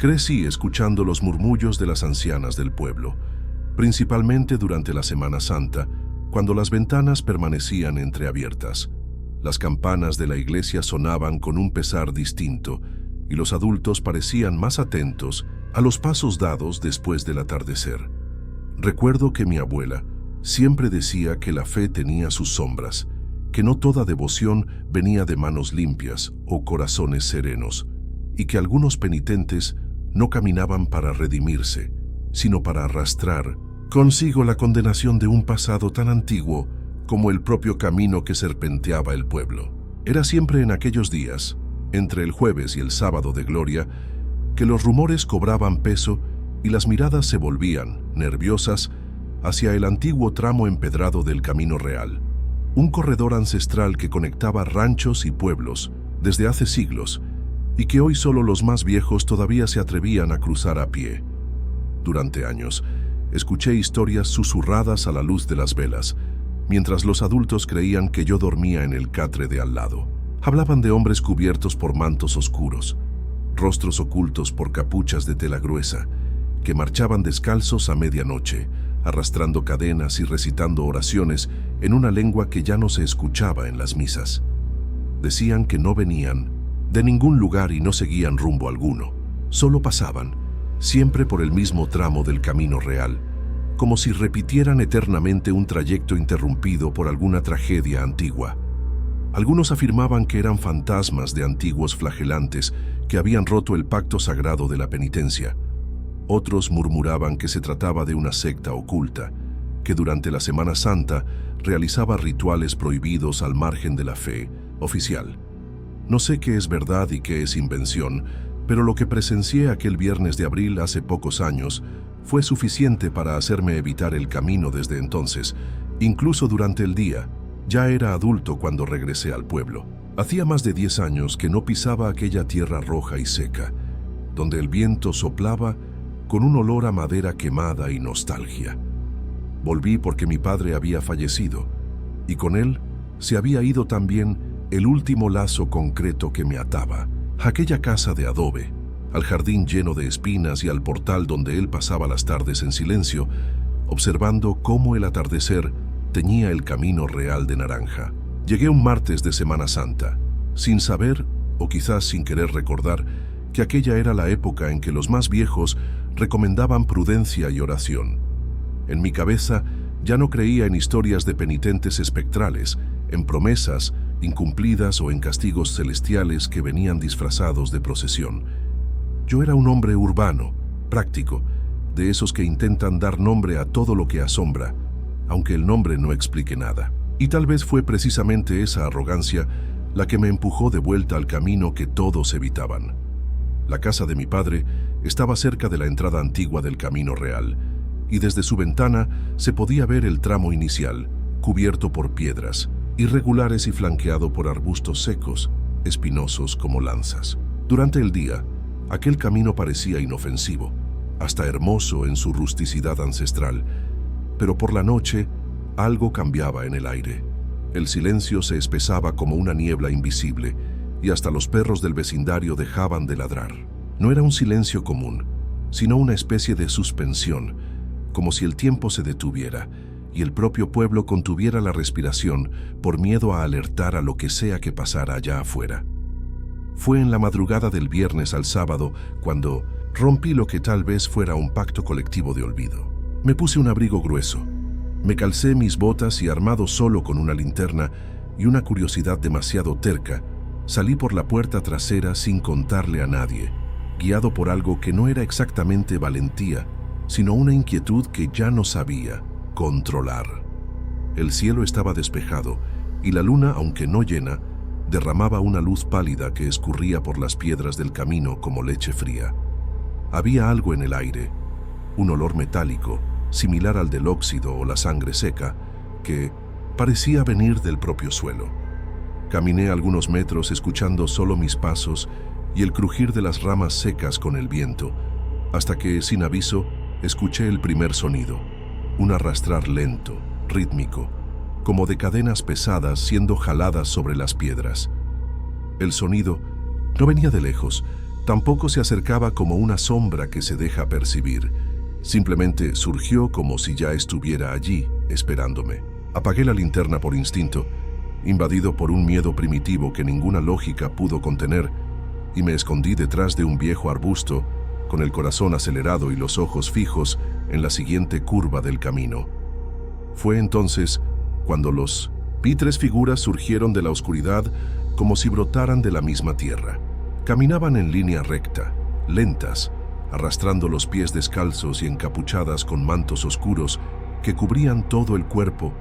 Crecí escuchando los murmullos de las ancianas del pueblo, principalmente durante la Semana Santa, cuando las ventanas permanecían entreabiertas. Las campanas de la iglesia sonaban con un pesar distinto y los adultos parecían más atentos a los pasos dados después del atardecer. Recuerdo que mi abuela siempre decía que la fe tenía sus sombras, que no toda devoción venía de manos limpias o corazones serenos, y que algunos penitentes no caminaban para redimirse, sino para arrastrar consigo la condenación de un pasado tan antiguo como el propio camino que serpenteaba el pueblo. Era siempre en aquellos días, entre el jueves y el sábado de gloria, que los rumores cobraban peso y las miradas se volvían, nerviosas, hacia el antiguo tramo empedrado del Camino Real, un corredor ancestral que conectaba ranchos y pueblos desde hace siglos y que hoy solo los más viejos todavía se atrevían a cruzar a pie. Durante años, escuché historias susurradas a la luz de las velas, mientras los adultos creían que yo dormía en el catre de al lado. Hablaban de hombres cubiertos por mantos oscuros, rostros ocultos por capuchas de tela gruesa, que marchaban descalzos a medianoche, arrastrando cadenas y recitando oraciones en una lengua que ya no se escuchaba en las misas. Decían que no venían de ningún lugar y no seguían rumbo alguno, solo pasaban, siempre por el mismo tramo del Camino Real, como si repitieran eternamente un trayecto interrumpido por alguna tragedia antigua. Algunos afirmaban que eran fantasmas de antiguos flagelantes que habían roto el pacto sagrado de la penitencia. Otros murmuraban que se trataba de una secta oculta, que durante la Semana Santa realizaba rituales prohibidos al margen de la fe oficial. No sé qué es verdad y qué es invención, pero lo que presencié aquel viernes de abril hace pocos años fue suficiente para hacerme evitar el camino desde entonces, incluso durante el día. Ya era adulto cuando regresé al pueblo. Hacía más de 10 años que no pisaba aquella tierra roja y seca, donde el viento soplaba con un olor a madera quemada y nostalgia. Volví porque mi padre había fallecido, y con él se había ido también el último lazo concreto que me ataba. Aquella casa de adobe, al jardín lleno de espinas y al portal donde él pasaba las tardes en silencio, observando cómo el atardecer teñía el Camino Real de naranja. Llegué un martes de Semana Santa, sin saber, o quizás sin querer recordar, que aquella era la época en que los más viejos recomendaban prudencia y oración. En mi cabeza ya no creía en historias de penitentes espectrales, en promesas incumplidas o en castigos celestiales que venían disfrazados de procesión. Yo era un hombre urbano, práctico, de esos que intentan dar nombre a todo lo que asombra, aunque el nombre no explique nada. Y tal vez fue precisamente esa arrogancia la que me empujó de vuelta al camino que todos evitaban. La casa de mi padre estaba cerca de la entrada antigua del Camino Real, y desde su ventana se podía ver el tramo inicial, cubierto por piedras, irregulares y flanqueado por arbustos secos, espinosos como lanzas. Durante el día, aquel camino parecía inofensivo, hasta hermoso en su rusticidad ancestral, pero por la noche algo cambiaba en el aire. El silencio se espesaba como una niebla invisible, y hasta los perros del vecindario dejaban de ladrar. No era un silencio común, sino una especie de suspensión, como si el tiempo se detuviera y el propio pueblo contuviera la respiración por miedo a alertar a lo que sea que pasara allá afuera. Fue en la madrugada del viernes al sábado cuando rompí lo que tal vez fuera un pacto colectivo de olvido. Me puse un abrigo grueso, me calcé mis botas y, armado solo con una linterna y una curiosidad demasiado terca, salí por la puerta trasera sin contarle a nadie, guiado por algo que no era exactamente valentía, sino una inquietud que ya no sabía controlar. El cielo estaba despejado y la luna, aunque no llena, derramaba una luz pálida que escurría por las piedras del camino como leche fría. Había algo en el aire, un olor metálico, similar al del óxido o la sangre seca, que parecía venir del propio suelo. Caminé algunos metros escuchando solo mis pasos y el crujir de las ramas secas con el viento, hasta que, sin aviso, escuché el primer sonido, un arrastrar lento, rítmico, como de cadenas pesadas siendo jaladas sobre las piedras. El sonido no venía de lejos, Tampoco se acercaba como una sombra que se deja percibir. Simplemente surgió como si ya estuviera allí, esperándome. Apagué la linterna por instinto, invadido por un miedo primitivo que ninguna lógica pudo contener, y me escondí detrás de un viejo arbusto, con el corazón acelerado y los ojos fijos en la siguiente curva del camino. Fue entonces cuando los pitres figuras surgieron de la oscuridad como si brotaran de la misma tierra. Caminaban en línea recta, lentas, arrastrando los pies descalzos y encapuchadas con mantos oscuros que cubrían todo el cuerpo,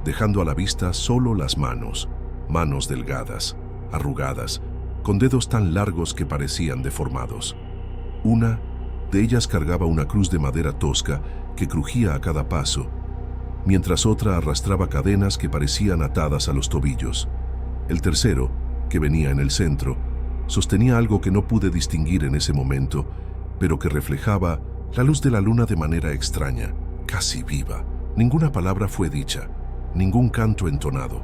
dejando a la vista solo las manos, manos delgadas, arrugadas, con dedos tan largos que parecían deformados. Una de ellas cargaba una cruz de madera tosca que crujía a cada paso, mientras otra arrastraba cadenas que parecían atadas a los tobillos. El tercero, que venía en el centro, sostenía algo que no pude distinguir en ese momento, pero que reflejaba la luz de la luna de manera extraña, casi viva. Ninguna palabra fue dicha, ningún canto entonado.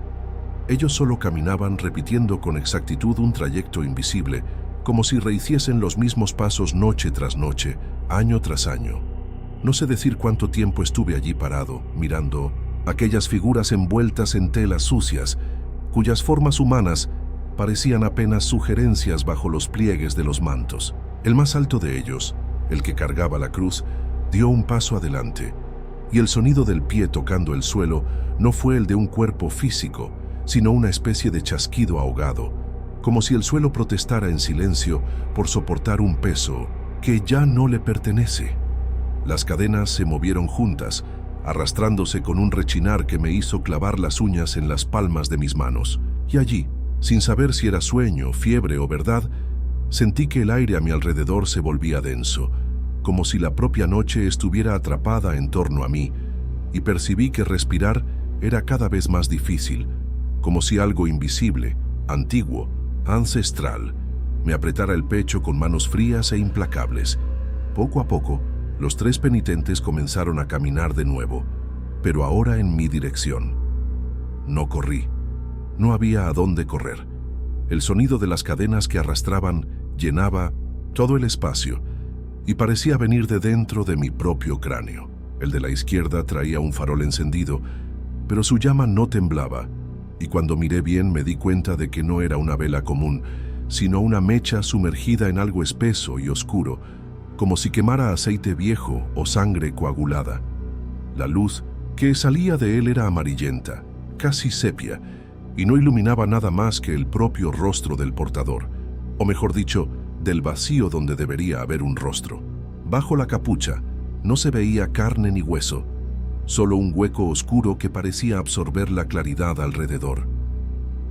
Ellos solo caminaban repitiendo con exactitud un trayecto invisible, como si rehiciesen los mismos pasos noche tras noche, año tras año. No sé decir cuánto tiempo estuve allí parado, mirando aquellas figuras envueltas en telas sucias, cuyas formas humanas parecían apenas sugerencias bajo los pliegues de los mantos. El más alto de ellos, el que cargaba la cruz, dio un paso adelante, y el sonido del pie tocando el suelo no fue el de un cuerpo físico, sino una especie de chasquido ahogado, como si el suelo protestara en silencio por soportar un peso que ya no le pertenece. Las cadenas se movieron juntas, arrastrándose con un rechinar que me hizo clavar las uñas en las palmas de mis manos, y allí, sin saber si era sueño, fiebre o verdad, sentí que el aire a mi alrededor se volvía denso, como si la propia noche estuviera atrapada en torno a mí, y percibí que respirar era cada vez más difícil, como si algo invisible, antiguo, ancestral, me apretara el pecho con manos frías e implacables. Poco a poco, los tres penitentes comenzaron a caminar de nuevo, pero ahora en mi dirección. No corrí. No había a dónde correr. El sonido de las cadenas que arrastraban llenaba todo el espacio y parecía venir de dentro de mi propio cráneo. El de la izquierda traía un farol encendido, pero su llama no temblaba, y cuando miré bien me di cuenta de que no era una vela común, sino una mecha sumergida en algo espeso y oscuro, como si quemara aceite viejo o sangre coagulada. La luz que salía de él era amarillenta, casi sepia, y no iluminaba nada más que el propio rostro del portador, o mejor dicho, del vacío donde debería haber un rostro. Bajo la capucha no se veía carne ni hueso, solo un hueco oscuro que parecía absorber la claridad alrededor.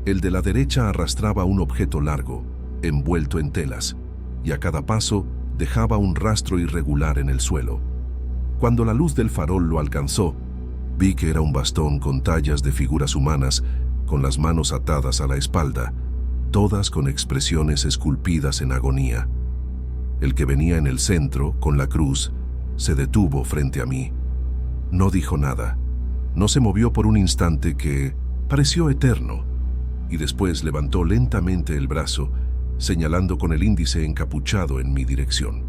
El de la derecha arrastraba un objeto largo, envuelto en telas, y a cada paso dejaba un rastro irregular en el suelo. Cuando la luz del farol lo alcanzó, vi que era un bastón con tallas de figuras humanas, con las manos atadas a la espalda, todas con expresiones esculpidas en agonía. El que venía en el centro, con la cruz, se detuvo frente a mí. No dijo nada. No se movió por un instante que pareció eterno, y después levantó lentamente el brazo, señalando con el índice encapuchado en mi dirección.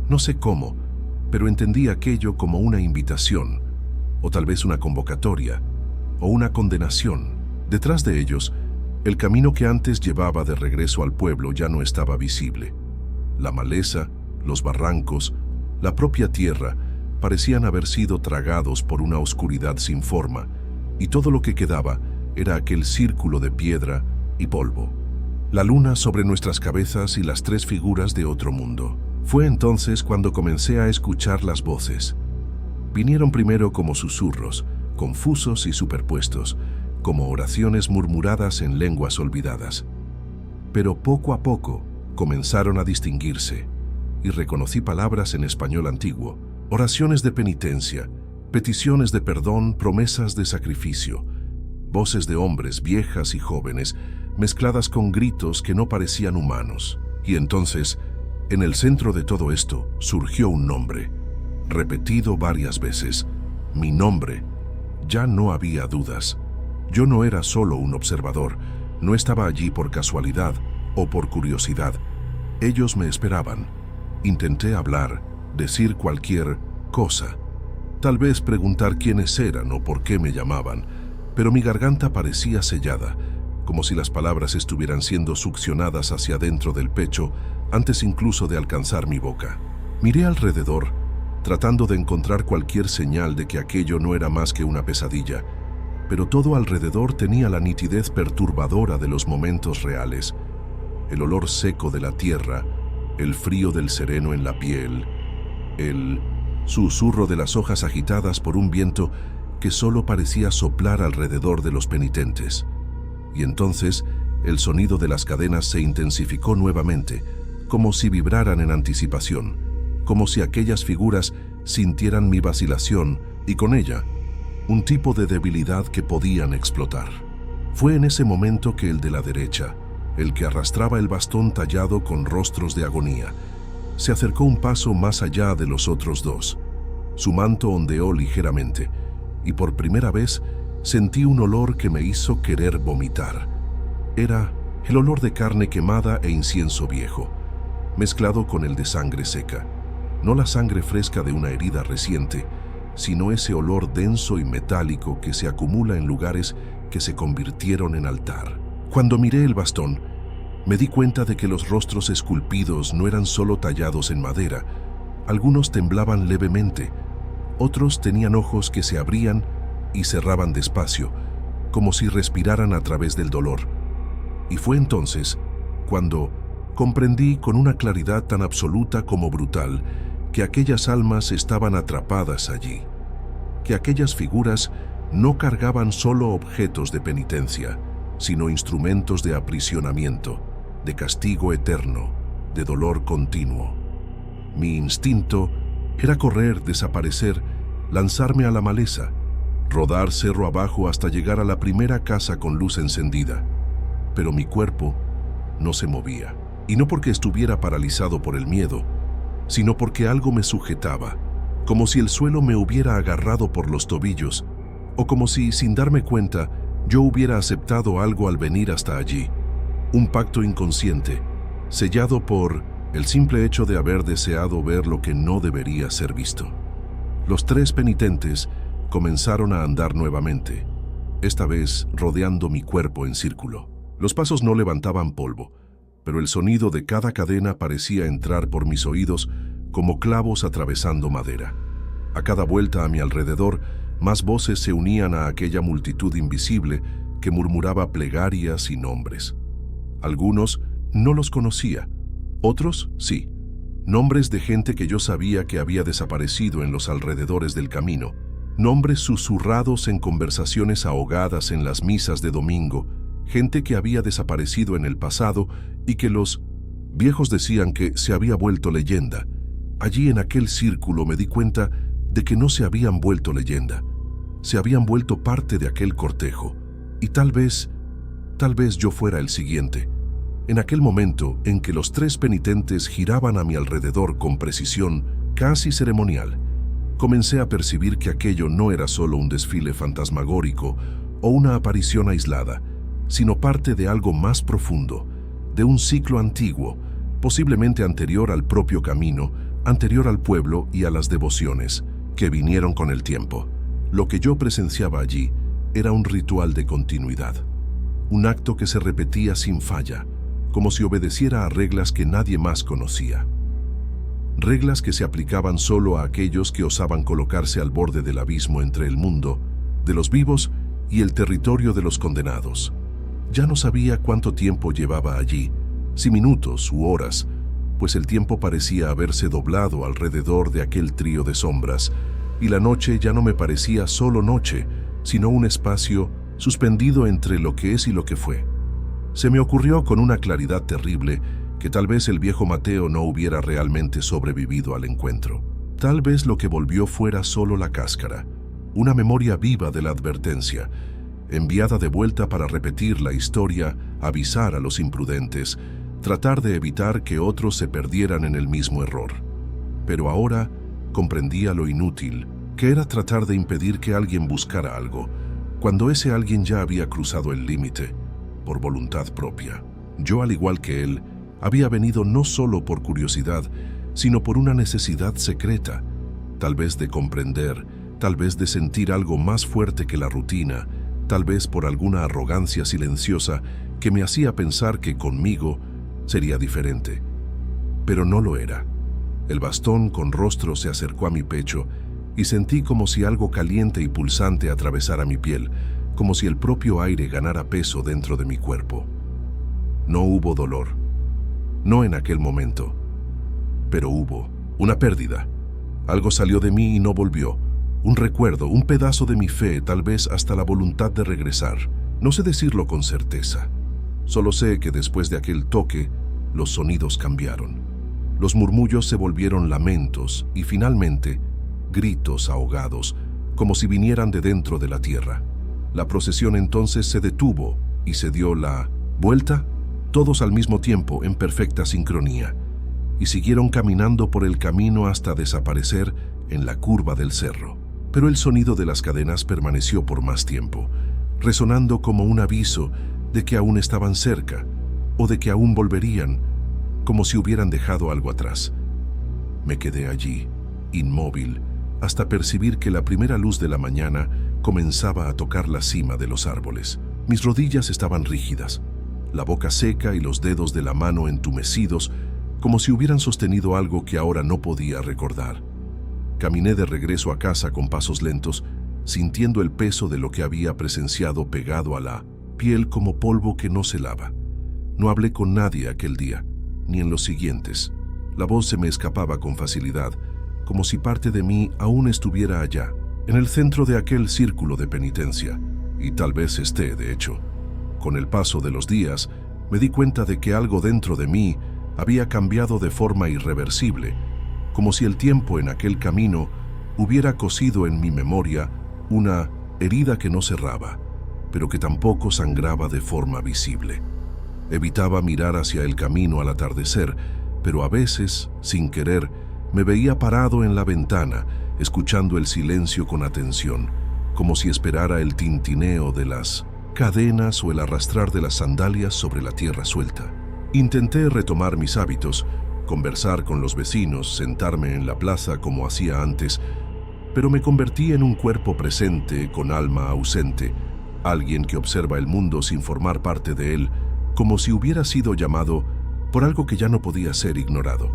No sé cómo, pero entendí aquello como una invitación, o tal vez una convocatoria, o una condenación. Detrás de ellos, el camino que antes llevaba de regreso al pueblo ya no estaba visible. La maleza, los barrancos, la propia tierra parecían haber sido tragados por una oscuridad sin forma, y todo lo que quedaba era aquel círculo de piedra y polvo. La luna sobre nuestras cabezas y las tres figuras de otro mundo. Fue entonces cuando comencé a escuchar las voces. Vinieron primero como susurros, confusos y superpuestos, como oraciones murmuradas en lenguas olvidadas. Pero poco a poco comenzaron a distinguirse, y reconocí palabras en español antiguo, oraciones de penitencia, peticiones de perdón, promesas de sacrificio, voces de hombres viejas y jóvenes, mezcladas con gritos que no parecían humanos. Y entonces, en el centro de todo esto, surgió un nombre, repetido varias veces. Mi nombre. Ya no había dudas. Yo no era solo un observador, no estaba allí por casualidad o por curiosidad. Ellos me esperaban. Intenté hablar, decir cualquier cosa. Tal vez preguntar quiénes eran o por qué me llamaban, pero mi garganta parecía sellada, como si las palabras estuvieran siendo succionadas hacia adentro del pecho antes incluso de alcanzar mi boca. Miré alrededor, tratando de encontrar cualquier señal de que aquello no era más que una pesadilla, pero todo alrededor tenía la nitidez perturbadora de los momentos reales. El olor seco de la tierra, el frío del sereno en la piel, el susurro de las hojas agitadas por un viento que solo parecía soplar alrededor de los penitentes. Y entonces el sonido de las cadenas se intensificó nuevamente, como si vibraran en anticipación, como si aquellas figuras sintieran mi vacilación y con ella un tipo de debilidad que podían explotar. Fue en ese momento que el de la derecha, el que arrastraba el bastón tallado con rostros de agonía, se acercó un paso más allá de los otros dos. Su manto ondeó ligeramente, y por primera vez sentí un olor que me hizo querer vomitar. Era el olor de carne quemada e incienso viejo, mezclado con el de sangre seca. No la sangre fresca de una herida reciente, sino ese olor denso y metálico que se acumula en lugares que se convirtieron en altar. Cuando miré el bastón, me di cuenta de que los rostros esculpidos no eran solo tallados en madera. Algunos temblaban levemente, otros tenían ojos que se abrían y cerraban despacio, como si respiraran a través del dolor. Y fue entonces cuando comprendí con una claridad tan absoluta como brutal que aquellas almas estaban atrapadas allí, que aquellas figuras no cargaban solo objetos de penitencia, sino instrumentos de aprisionamiento, de castigo eterno, de dolor continuo. Mi instinto era correr, desaparecer, lanzarme a la maleza, rodar cerro abajo hasta llegar a la primera casa con luz encendida. Pero mi cuerpo no se movía, y no porque estuviera paralizado por el miedo, sino porque algo me sujetaba, como si el suelo me hubiera agarrado por los tobillos, o como si, sin darme cuenta, yo hubiera aceptado algo al venir hasta allí. Un pacto inconsciente, sellado por el simple hecho de haber deseado ver lo que no debería ser visto. Los tres penitentes comenzaron a andar nuevamente, esta vez rodeando mi cuerpo en círculo. Los pasos no levantaban polvo, pero el sonido de cada cadena parecía entrar por mis oídos como clavos atravesando madera. A cada vuelta a mi alrededor, más voces se unían a aquella multitud invisible que murmuraba plegarias y nombres. Algunos no los conocía, otros sí, nombres de gente que yo sabía que había desaparecido en los alrededores del camino, nombres susurrados en conversaciones ahogadas en las misas de domingo, gente que había desaparecido en el pasado y que los viejos decían que se había vuelto leyenda. Allí en aquel círculo me di cuenta de que no se habían vuelto leyenda, se habían vuelto parte de aquel cortejo, y tal vez yo fuera el siguiente. En aquel momento en que los tres penitentes giraban a mi alrededor con precisión casi ceremonial, comencé a percibir que aquello no era solo un desfile fantasmagórico o una aparición aislada, sino parte de algo más profundo, de un ciclo antiguo, posiblemente anterior al propio camino, anterior al pueblo y a las devociones, que vinieron con el tiempo. Lo que yo presenciaba allí era un ritual de continuidad, un acto que se repetía sin falla, como si obedeciera a reglas que nadie más conocía. Reglas que se aplicaban solo a aquellos que osaban colocarse al borde del abismo entre el mundo de los vivos y el territorio de los condenados. Ya no sabía cuánto tiempo llevaba allí, si minutos u horas, pues el tiempo parecía haberse doblado alrededor de aquel trío de sombras, y la noche ya no me parecía solo noche, sino un espacio suspendido entre lo que es y lo que fue. Se me ocurrió con una claridad terrible que tal vez el viejo Mateo no hubiera realmente sobrevivido al encuentro. Tal vez lo que volvió fuera solo la cáscara, una memoria viva de la advertencia, enviada de vuelta para repetir la historia, avisar a los imprudentes, tratar de evitar que otros se perdieran en el mismo error. Pero ahora comprendía lo inútil que era tratar de impedir que alguien buscara algo, cuando ese alguien ya había cruzado el límite, por voluntad propia. Yo, al igual que él, había venido no solo por curiosidad, sino por una necesidad secreta, tal vez de comprender, tal vez de sentir algo más fuerte que la rutina, tal vez por alguna arrogancia silenciosa que me hacía pensar que conmigo sería diferente. Pero no lo era. El bastón con rostro se acercó a mi pecho y sentí como si algo caliente y pulsante atravesara mi piel, como si el propio aire ganara peso dentro de mi cuerpo. No hubo dolor. No en aquel momento. Pero hubo una pérdida. Algo salió de mí y no volvió. Un recuerdo, un pedazo de mi fe, tal vez hasta la voluntad de regresar. No sé decirlo con certeza. Solo sé que después de aquel toque, los sonidos cambiaron. Los murmullos se volvieron lamentos y finalmente gritos ahogados, como si vinieran de dentro de la tierra. La procesión entonces se detuvo y se dio la vuelta, todos al mismo tiempo en perfecta sincronía, y siguieron caminando por el camino hasta desaparecer en la curva del cerro. Pero el sonido de las cadenas permaneció por más tiempo, resonando como un aviso de que aún estaban cerca o de que aún volverían, como si hubieran dejado algo atrás. Me quedé allí, inmóvil, hasta percibir que la primera luz de la mañana comenzaba a tocar la cima de los árboles. Mis rodillas estaban rígidas, la boca seca y los dedos de la mano entumecidos, como si hubieran sostenido algo que ahora no podía recordar. Caminé de regreso a casa con pasos lentos, sintiendo el peso de lo que había presenciado pegado a la piel como polvo que no se lava. No hablé con nadie aquel día, ni en los siguientes. La voz se me escapaba con facilidad, como si parte de mí aún estuviera allá, en el centro de aquel círculo de penitencia, y tal vez esté, de hecho. Con el paso de los días, me di cuenta de que algo dentro de mí había cambiado de forma irreversible, como si el tiempo en aquel camino hubiera cosido en mi memoria una herida que no cerraba, pero que tampoco sangraba de forma visible. Evitaba mirar hacia el camino al atardecer, pero a veces, sin querer, me veía parado en la ventana, escuchando el silencio con atención, como si esperara el tintineo de las cadenas o el arrastrar de las sandalias sobre la tierra suelta. Intenté retomar mis hábitos, conversar con los vecinos, sentarme en la plaza como hacía antes, pero me convertí en un cuerpo presente con alma ausente, alguien que observa el mundo sin formar parte de él, como si hubiera sido llamado por algo que ya no podía ser ignorado.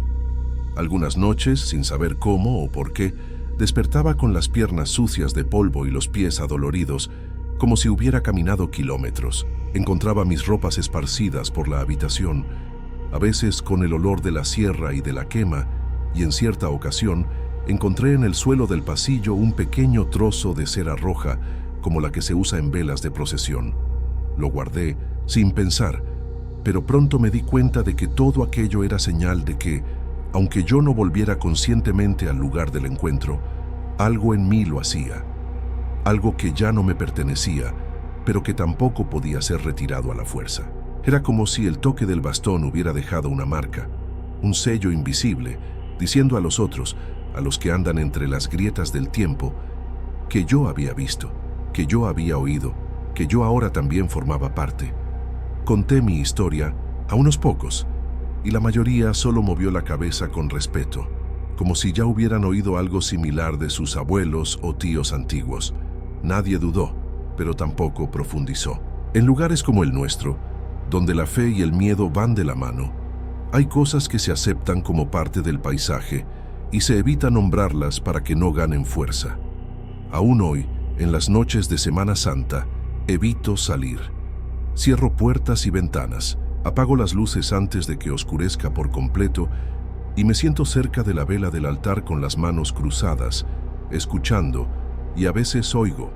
Algunas noches, sin saber cómo o por qué, despertaba con las piernas sucias de polvo y los pies adoloridos, como si hubiera caminado kilómetros. Encontraba mis ropas esparcidas por la habitación, a veces con el olor de la sierra y de la quema, y en cierta ocasión encontré en el suelo del pasillo un pequeño trozo de cera roja, como la que se usa en velas de procesión. Lo guardé sin pensar, pero pronto me di cuenta de que todo aquello era señal de que, aunque yo no volviera conscientemente al lugar del encuentro, algo en mí lo hacía. Algo que ya no me pertenecía, pero que tampoco podía ser retirado a la fuerza. Era como si el toque del bastón hubiera dejado una marca, un sello invisible, diciendo a los otros, a los que andan entre las grietas del tiempo, que yo había visto, que yo había oído, que yo ahora también formaba parte. Conté mi historia a unos pocos, y la mayoría solo movió la cabeza con respeto, como si ya hubieran oído algo similar de sus abuelos o tíos antiguos. Nadie dudó, pero tampoco profundizó. En lugares como el nuestro, donde la fe y el miedo van de la mano, hay cosas que se aceptan como parte del paisaje y se evita nombrarlas para que no ganen fuerza. Aún hoy, en las noches de Semana Santa, evito salir. Cierro puertas y ventanas, apago las luces antes de que oscurezca por completo y me siento cerca de la vela del altar con las manos cruzadas, escuchando, y a veces oigo,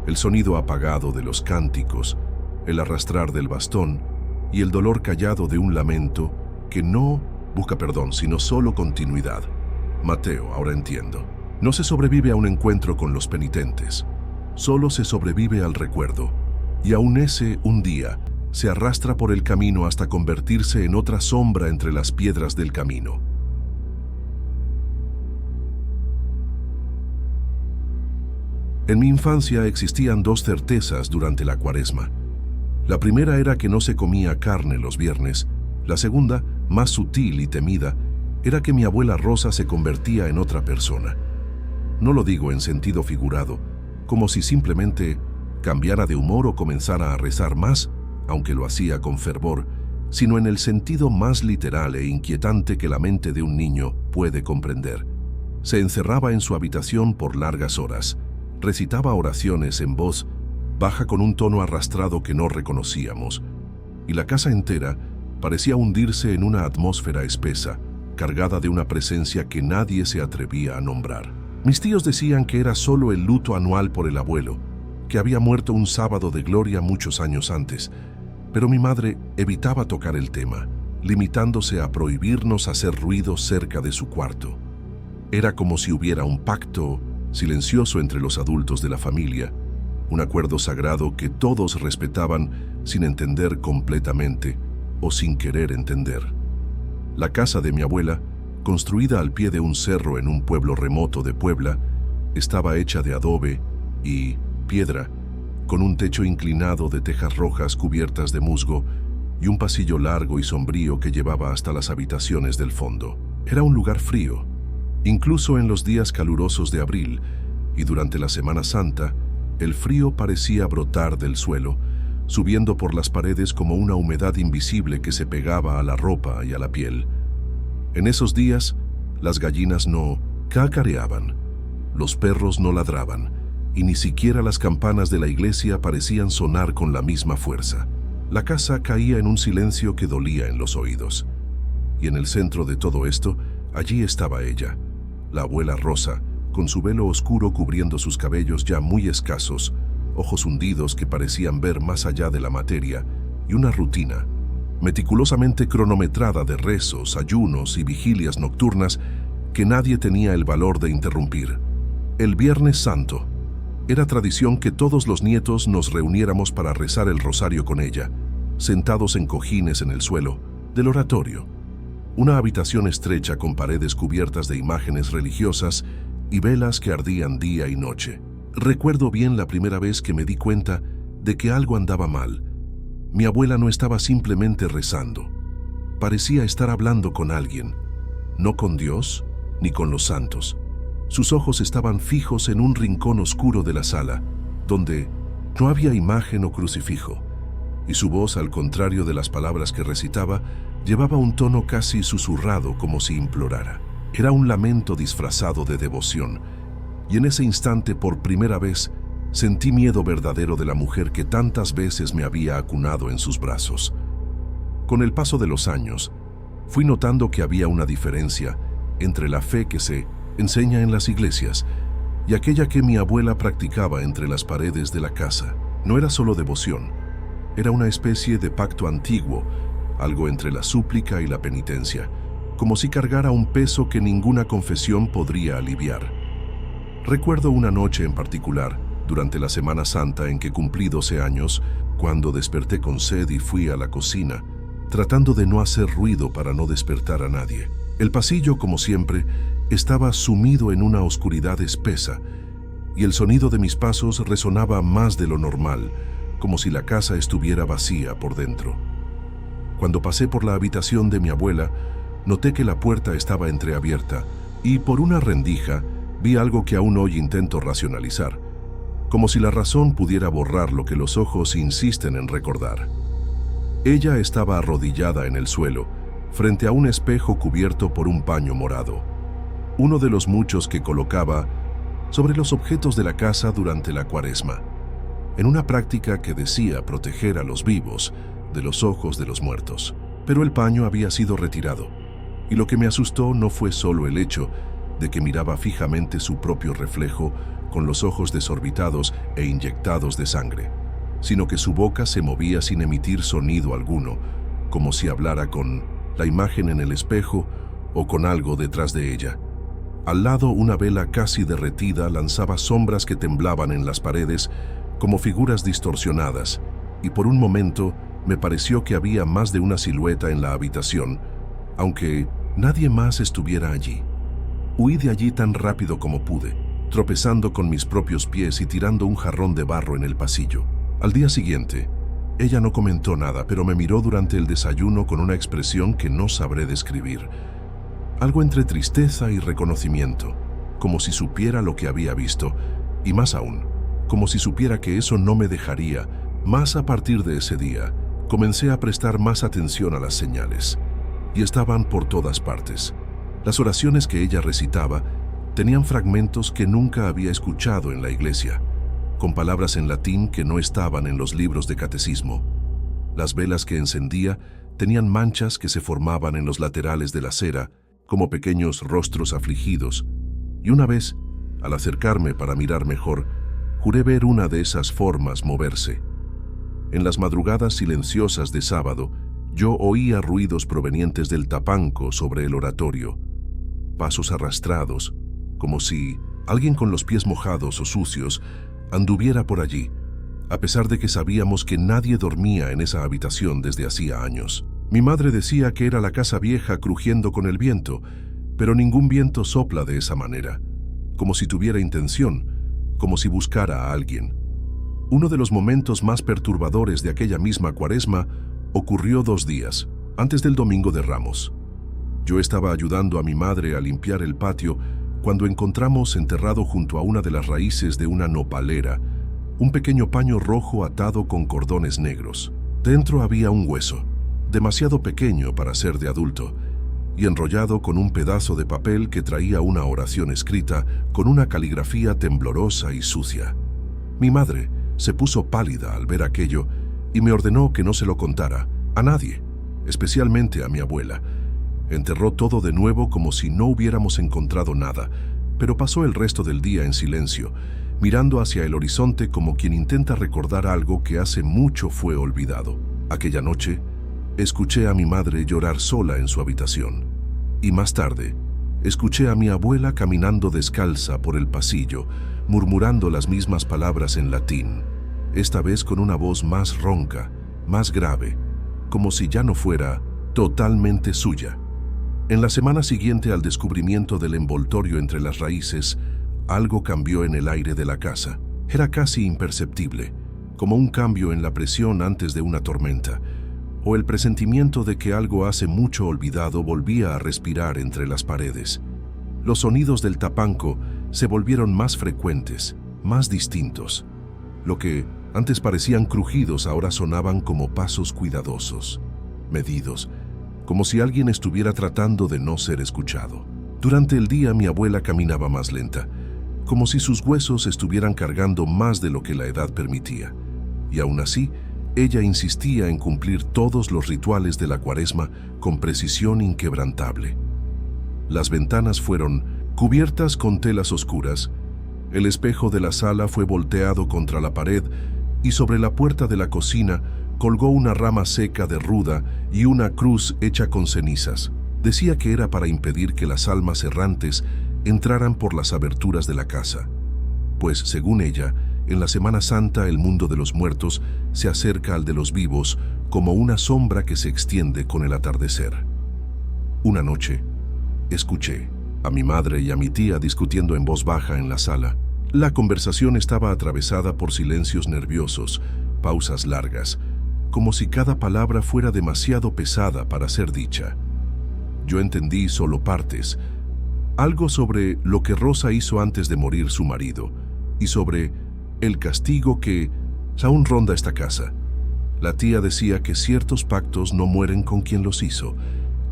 el sonido apagado de los cánticos, el arrastrar del bastón y el dolor callado de un lamento que no busca perdón, sino solo continuidad. Mateo, ahora entiendo. No se sobrevive a un encuentro con los penitentes, solo se sobrevive al recuerdo, y aún ese un día se arrastra por el camino hasta convertirse en otra sombra entre las piedras del camino. En mi infancia existían dos certezas durante la Cuaresma. La primera era que no se comía carne los viernes, la segunda, más sutil y temida, era que mi abuela Rosa se convertía en otra persona. No lo digo en sentido figurado, como si simplemente cambiara de humor o comenzara a rezar más, aunque lo hacía con fervor, sino en el sentido más literal e inquietante que la mente de un niño puede comprender. Se encerraba en su habitación por largas horas, recitaba oraciones en voz baja con un tono arrastrado que no reconocíamos, y la casa entera parecía hundirse en una atmósfera espesa, cargada de una presencia que nadie se atrevía a nombrar. Mis tíos decían que era solo el luto anual por el abuelo, que había muerto un sábado de gloria muchos años antes, pero mi madre evitaba tocar el tema, limitándose a prohibirnos hacer ruido cerca de su cuarto. Era como si hubiera un pacto silencioso entre los adultos de la familia, un acuerdo sagrado que todos respetaban sin entender completamente o sin querer entender. La casa de mi abuela, construida al pie de un cerro en un pueblo remoto de Puebla, estaba hecha de adobe y piedra, con un techo inclinado de tejas rojas cubiertas de musgo y un pasillo largo y sombrío que llevaba hasta las habitaciones del fondo. Era un lugar frío, incluso en los días calurosos de abril, y durante la Semana Santa, el frío parecía brotar del suelo, subiendo por las paredes como una humedad invisible que se pegaba a la ropa y a la piel. En esos días, las gallinas no cacareaban, los perros no ladraban, y ni siquiera las campanas de la iglesia parecían sonar con la misma fuerza. La casa caía en un silencio que dolía en los oídos. Y en el centro de todo esto, allí estaba ella, la abuela Rosa, con su velo oscuro cubriendo sus cabellos ya muy escasos, ojos hundidos que parecían ver más allá de la materia, y una rutina, meticulosamente cronometrada de rezos, ayunos y vigilias nocturnas que nadie tenía el valor de interrumpir. El Viernes Santo era tradición que todos los nietos nos reuniéramos para rezar el rosario con ella, sentados en cojines en el suelo del oratorio, una habitación estrecha con paredes cubiertas de imágenes religiosas y velas que ardían día y noche. Recuerdo bien la primera vez que me di cuenta de que algo andaba mal. Mi abuela no estaba simplemente rezando. Parecía estar hablando con alguien, no con Dios ni con los santos. Sus ojos estaban fijos en un rincón oscuro de la sala, donde no había imagen o crucifijo, y su voz, al contrario de las palabras que recitaba, llevaba un tono casi susurrado como si implorara. Era un lamento disfrazado de devoción, y en ese instante, por primera vez, sentí miedo verdadero de la mujer que tantas veces me había acunado en sus brazos. Con el paso de los años, fui notando que había una diferencia entre la fe que se enseña en las iglesias y aquella que mi abuela practicaba entre las paredes de la casa. No era solo devoción, era una especie de pacto antiguo, algo entre la súplica y la penitencia, como si cargara un peso que ninguna confesión podría aliviar. Recuerdo una noche en particular, durante la Semana Santa en que cumplí 12 años, cuando desperté con sed y fui a la cocina, tratando de no hacer ruido para no despertar a nadie. El pasillo, como siempre, estaba sumido en una oscuridad espesa, y el sonido de mis pasos resonaba más de lo normal, como si la casa estuviera vacía por dentro. Cuando pasé por la habitación de mi abuela, noté que la puerta estaba entreabierta, y por una rendija vi algo que aún hoy intento racionalizar, como si la razón pudiera borrar lo que los ojos insisten en recordar. Ella estaba arrodillada en el suelo, frente a un espejo cubierto por un paño morado, uno de los muchos que colocaba sobre los objetos de la casa durante la Cuaresma, en una práctica que decía proteger a los vivos de los ojos de los muertos. Pero el paño había sido retirado, y lo que me asustó no fue solo el hecho de que miraba fijamente su propio reflejo con los ojos desorbitados e inyectados de sangre, sino que su boca se movía sin emitir sonido alguno, como si hablara con la imagen en el espejo o con algo detrás de ella. Al lado, una vela casi derretida lanzaba sombras que temblaban en las paredes como figuras distorsionadas, y por un momento me pareció que había más de una silueta en la habitación, aunque nadie más estuviera allí. Huí de allí tan rápido como pude, tropezando con mis propios pies y tirando un jarrón de barro en el pasillo. Al día siguiente, Ella no comentó nada, pero me miró durante el desayuno con una expresión que no sabré describir. Algo entre tristeza y reconocimiento, como si supiera lo que había visto, y más aún, como si supiera que eso no me dejaría. Más a partir de ese día, comencé a prestar más atención a las señales, y estaban por todas partes. Las oraciones que ella recitaba tenían fragmentos que nunca había escuchado en la iglesia, con palabras en latín que no estaban en los libros de catecismo. Las velas que encendía tenían manchas que se formaban en los laterales de la cera, como pequeños rostros afligidos, y una vez, al acercarme para mirar mejor, juré ver una de esas formas moverse. En las madrugadas silenciosas de sábado, yo oía ruidos provenientes del tapanco sobre el oratorio, pasos arrastrados, como si alguien con los pies mojados o sucios anduviera por allí, a pesar de que sabíamos que nadie dormía en esa habitación desde hacía años. Mi madre decía que era la casa vieja crujiendo con el viento, pero ningún viento sopla de esa manera, como si tuviera intención, como si buscara a alguien. Uno de los momentos más perturbadores de aquella misma Cuaresma ocurrió 2 días, antes del Domingo de Ramos. Yo estaba ayudando a mi madre a limpiar el patio cuando encontramos enterrado junto a una de las raíces de una nopalera un pequeño paño rojo atado con cordones negros. Dentro había un hueso, demasiado pequeño para ser de adulto, y enrollado con un pedazo de papel que traía una oración escrita con una caligrafía temblorosa y sucia. Mi madre se puso pálida al ver aquello y me ordenó que no se lo contara a nadie, especialmente a mi abuela. Enterró todo de nuevo como si no hubiéramos encontrado nada, pero pasó el resto del día en silencio, mirando hacia el horizonte como quien intenta recordar algo que hace mucho fue olvidado. Aquella noche, escuché a mi madre llorar sola en su habitación, y más tarde, escuché a mi abuela caminando descalza por el pasillo, murmurando las mismas palabras en latín, esta vez con una voz más ronca, más grave, como si ya no fuera totalmente suya. En la semana siguiente al descubrimiento del envoltorio entre las raíces, algo cambió en el aire de la casa. Era casi imperceptible, como un cambio en la presión antes de una tormenta, o el presentimiento de que algo hace mucho olvidado volvía a respirar entre las paredes. Los sonidos del tapanco se volvieron más frecuentes, más distintos. Lo que antes parecían crujidos ahora sonaban como pasos cuidadosos, medidos, como si alguien estuviera tratando de no ser escuchado. Durante el día mi abuela caminaba más lenta, como si sus huesos estuvieran cargando más de lo que la edad permitía, y aún así, ella insistía en cumplir todos los rituales de la Cuaresma con precisión inquebrantable. Las ventanas fueron cubiertas con telas oscuras, el espejo de la sala fue volteado contra la pared y sobre la puerta de la cocina colgó una rama seca de ruda y una cruz hecha con cenizas. Decía que era para impedir que las almas errantes entraran por las aberturas de la casa, pues, según ella, en la Semana Santa el mundo de los muertos se acerca al de los vivos como una sombra que se extiende con el atardecer. Una noche, escuché a mi madre y a mi tía discutiendo en voz baja en la sala. La conversación estaba atravesada por silencios nerviosos, pausas largas, como si cada palabra fuera demasiado pesada para ser dicha. Yo entendí solo partes, algo sobre lo que Rosa hizo antes de morir su marido, y sobre el castigo que aún ronda esta casa. La tía decía que ciertos pactos no mueren con quien los hizo,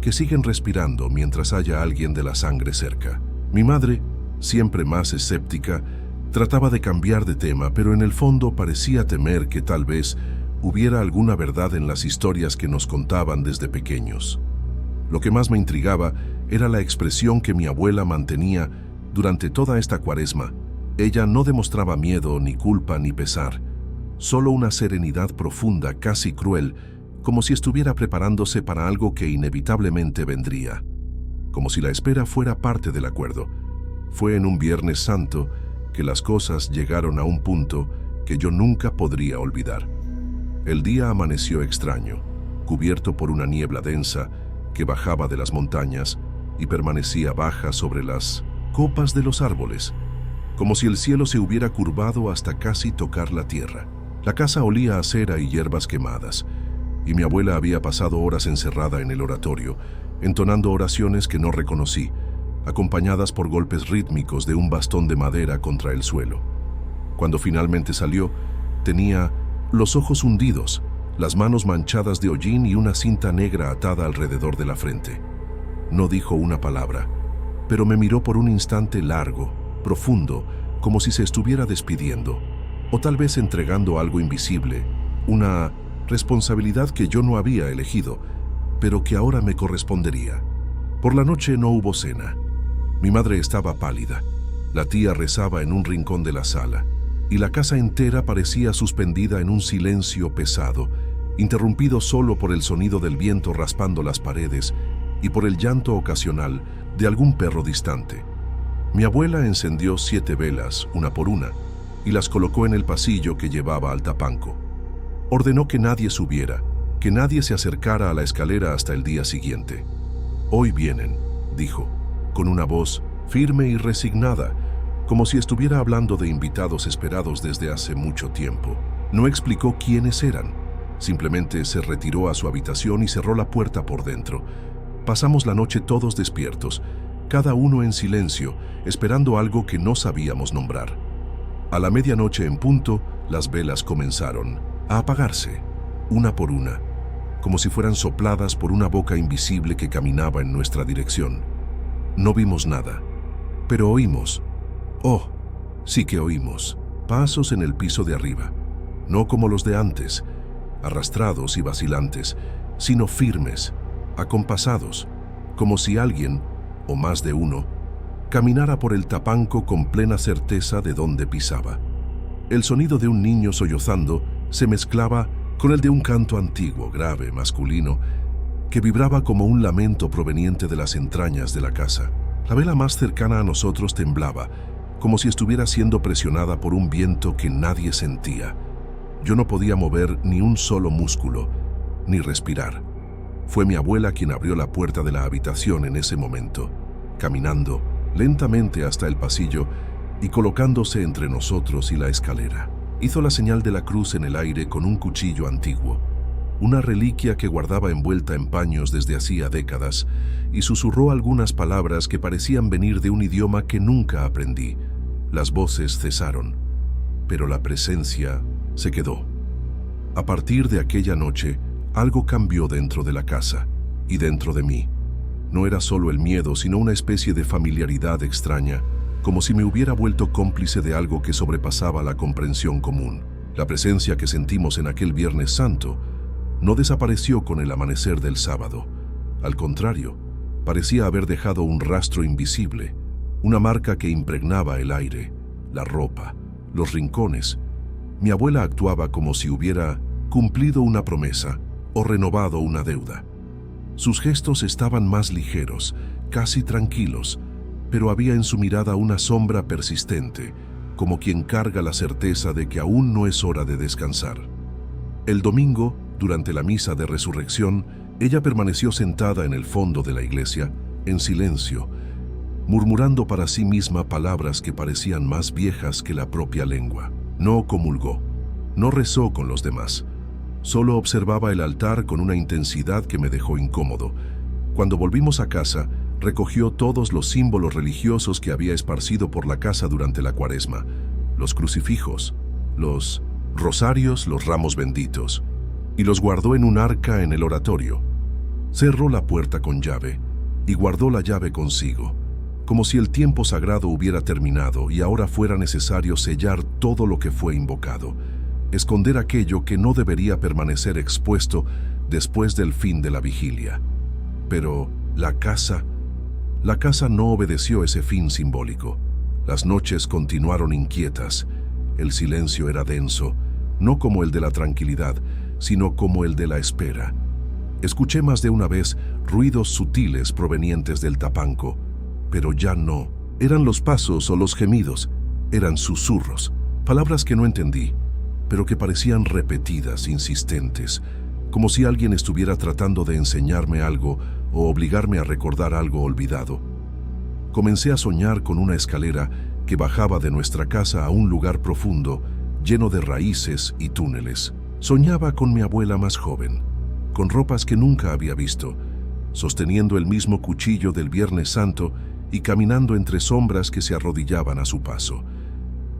que siguen respirando mientras haya alguien de la sangre cerca. Mi madre, siempre más escéptica, trataba de cambiar de tema, pero en el fondo parecía temer que tal vez hubiera alguna verdad en las historias que nos contaban desde pequeños. Lo que más me intrigaba era la expresión que mi abuela mantenía durante toda esta Cuaresma. Ella no demostraba miedo, ni culpa, ni pesar, solo una serenidad profunda, casi cruel, como si estuviera preparándose para algo que inevitablemente vendría, como si la espera fuera parte del acuerdo. Fue en un Viernes Santo que las cosas llegaron a un punto que yo nunca podría olvidar. El día amaneció extraño, cubierto por una niebla densa que bajaba de las montañas y permanecía baja sobre las copas de los árboles, como si el cielo se hubiera curvado hasta casi tocar la tierra. La casa olía a cera y hierbas quemadas, y mi abuela había pasado horas encerrada en el oratorio, entonando oraciones que no reconocí, acompañadas por golpes rítmicos de un bastón de madera contra el suelo. Cuando finalmente salió, tenía los ojos hundidos, las manos manchadas de hollín y una cinta negra atada alrededor de la frente. No dijo una palabra, pero me miró por un instante largo, profundo, como si se estuviera despidiendo, o tal vez entregando algo invisible, una responsabilidad que yo no había elegido, pero que ahora me correspondería. Por la noche no hubo cena. Mi madre estaba pálida. La tía rezaba en un rincón de la sala, y la casa entera parecía suspendida en un silencio pesado, interrumpido solo por el sonido del viento raspando las paredes y por el llanto ocasional de algún perro distante. Mi abuela encendió 7 velas, una por una, y las colocó en el pasillo que llevaba al tapanco. Ordenó que nadie subiera, que nadie se acercara a la escalera hasta el día siguiente. «Hoy vienen», dijo, con una voz firme y resignada, como si estuviera hablando de invitados esperados desde hace mucho tiempo. No explicó quiénes eran, simplemente se retiró a su habitación y cerró la puerta por dentro. Pasamos la noche todos despiertos, cada uno en silencio, esperando algo que no sabíamos nombrar. A la medianoche en punto, las velas comenzaron a apagarse, una por una, como si fueran sopladas por una boca invisible que caminaba en nuestra dirección. No vimos nada, pero oímos. Oh, sí que oímos. Pasos en el piso de arriba, no como los de antes, arrastrados y vacilantes, sino firmes, acompasados, como si alguien, o más de uno, caminara por el tapanco con plena certeza de dónde pisaba. El sonido de un niño sollozando se mezclaba con el de un canto antiguo, grave, masculino, que vibraba como un lamento proveniente de las entrañas de la casa. La vela más cercana a nosotros temblaba, como si estuviera siendo presionada por un viento que nadie sentía. Yo no podía mover ni un solo músculo, ni respirar. Fue mi abuela quien abrió la puerta de la habitación en ese momento, caminando lentamente hasta el pasillo y colocándose entre nosotros y la escalera. Hizo la señal de la cruz en el aire con un cuchillo antiguo, una reliquia que guardaba envuelta en paños desde hacía décadas, y susurró algunas palabras que parecían venir de un idioma que nunca aprendí. Las voces cesaron, pero la presencia se quedó. A partir de aquella noche, algo cambió dentro de la casa y dentro de mí. No era solo el miedo, sino una especie de familiaridad extraña, como si me hubiera vuelto cómplice de algo que sobrepasaba la comprensión común. La presencia que sentimos en aquel Viernes Santo no desapareció con el amanecer del sábado. Al contrario, parecía haber dejado un rastro invisible, una marca que impregnaba el aire, la ropa, los rincones. Mi abuela actuaba como si hubiera cumplido una promesa o renovado una deuda. Sus gestos estaban más ligeros, casi tranquilos, pero había en su mirada una sombra persistente, como quien carga la certeza de que aún no es hora de descansar. El domingo, durante la misa de resurrección, ella permaneció sentada en el fondo de la iglesia, en silencio, murmurando para sí misma palabras que parecían más viejas que la propia lengua. No comulgó, no rezó con los demás. Solo observaba el altar con una intensidad que me dejó incómodo. Cuando volvimos a casa, recogió todos los símbolos religiosos que había esparcido por la casa durante la Cuaresma, los crucifijos, los rosarios, los ramos benditos, y los guardó en un arca en el oratorio. Cerró la puerta con llave y guardó la llave consigo, como si el tiempo sagrado hubiera terminado y ahora fuera necesario sellar todo lo que fue invocado, esconder aquello que no debería permanecer expuesto después del fin de la vigilia. Pero la casa no obedeció ese fin simbólico. Las noches continuaron inquietas. El silencio era denso, no como el de la tranquilidad, sino como el de la espera. Escuché más de una vez ruidos sutiles provenientes del tapanco, pero ya no. Eran los pasos o los gemidos, eran susurros, palabras que no entendí, pero que parecían repetidas, insistentes, como si alguien estuviera tratando de enseñarme algo o obligarme a recordar algo olvidado. Comencé a soñar con una escalera que bajaba de nuestra casa a un lugar profundo, lleno de raíces y túneles. Soñaba con mi abuela más joven, con ropas que nunca había visto, sosteniendo el mismo cuchillo del Viernes Santo y caminando entre sombras que se arrodillaban a su paso.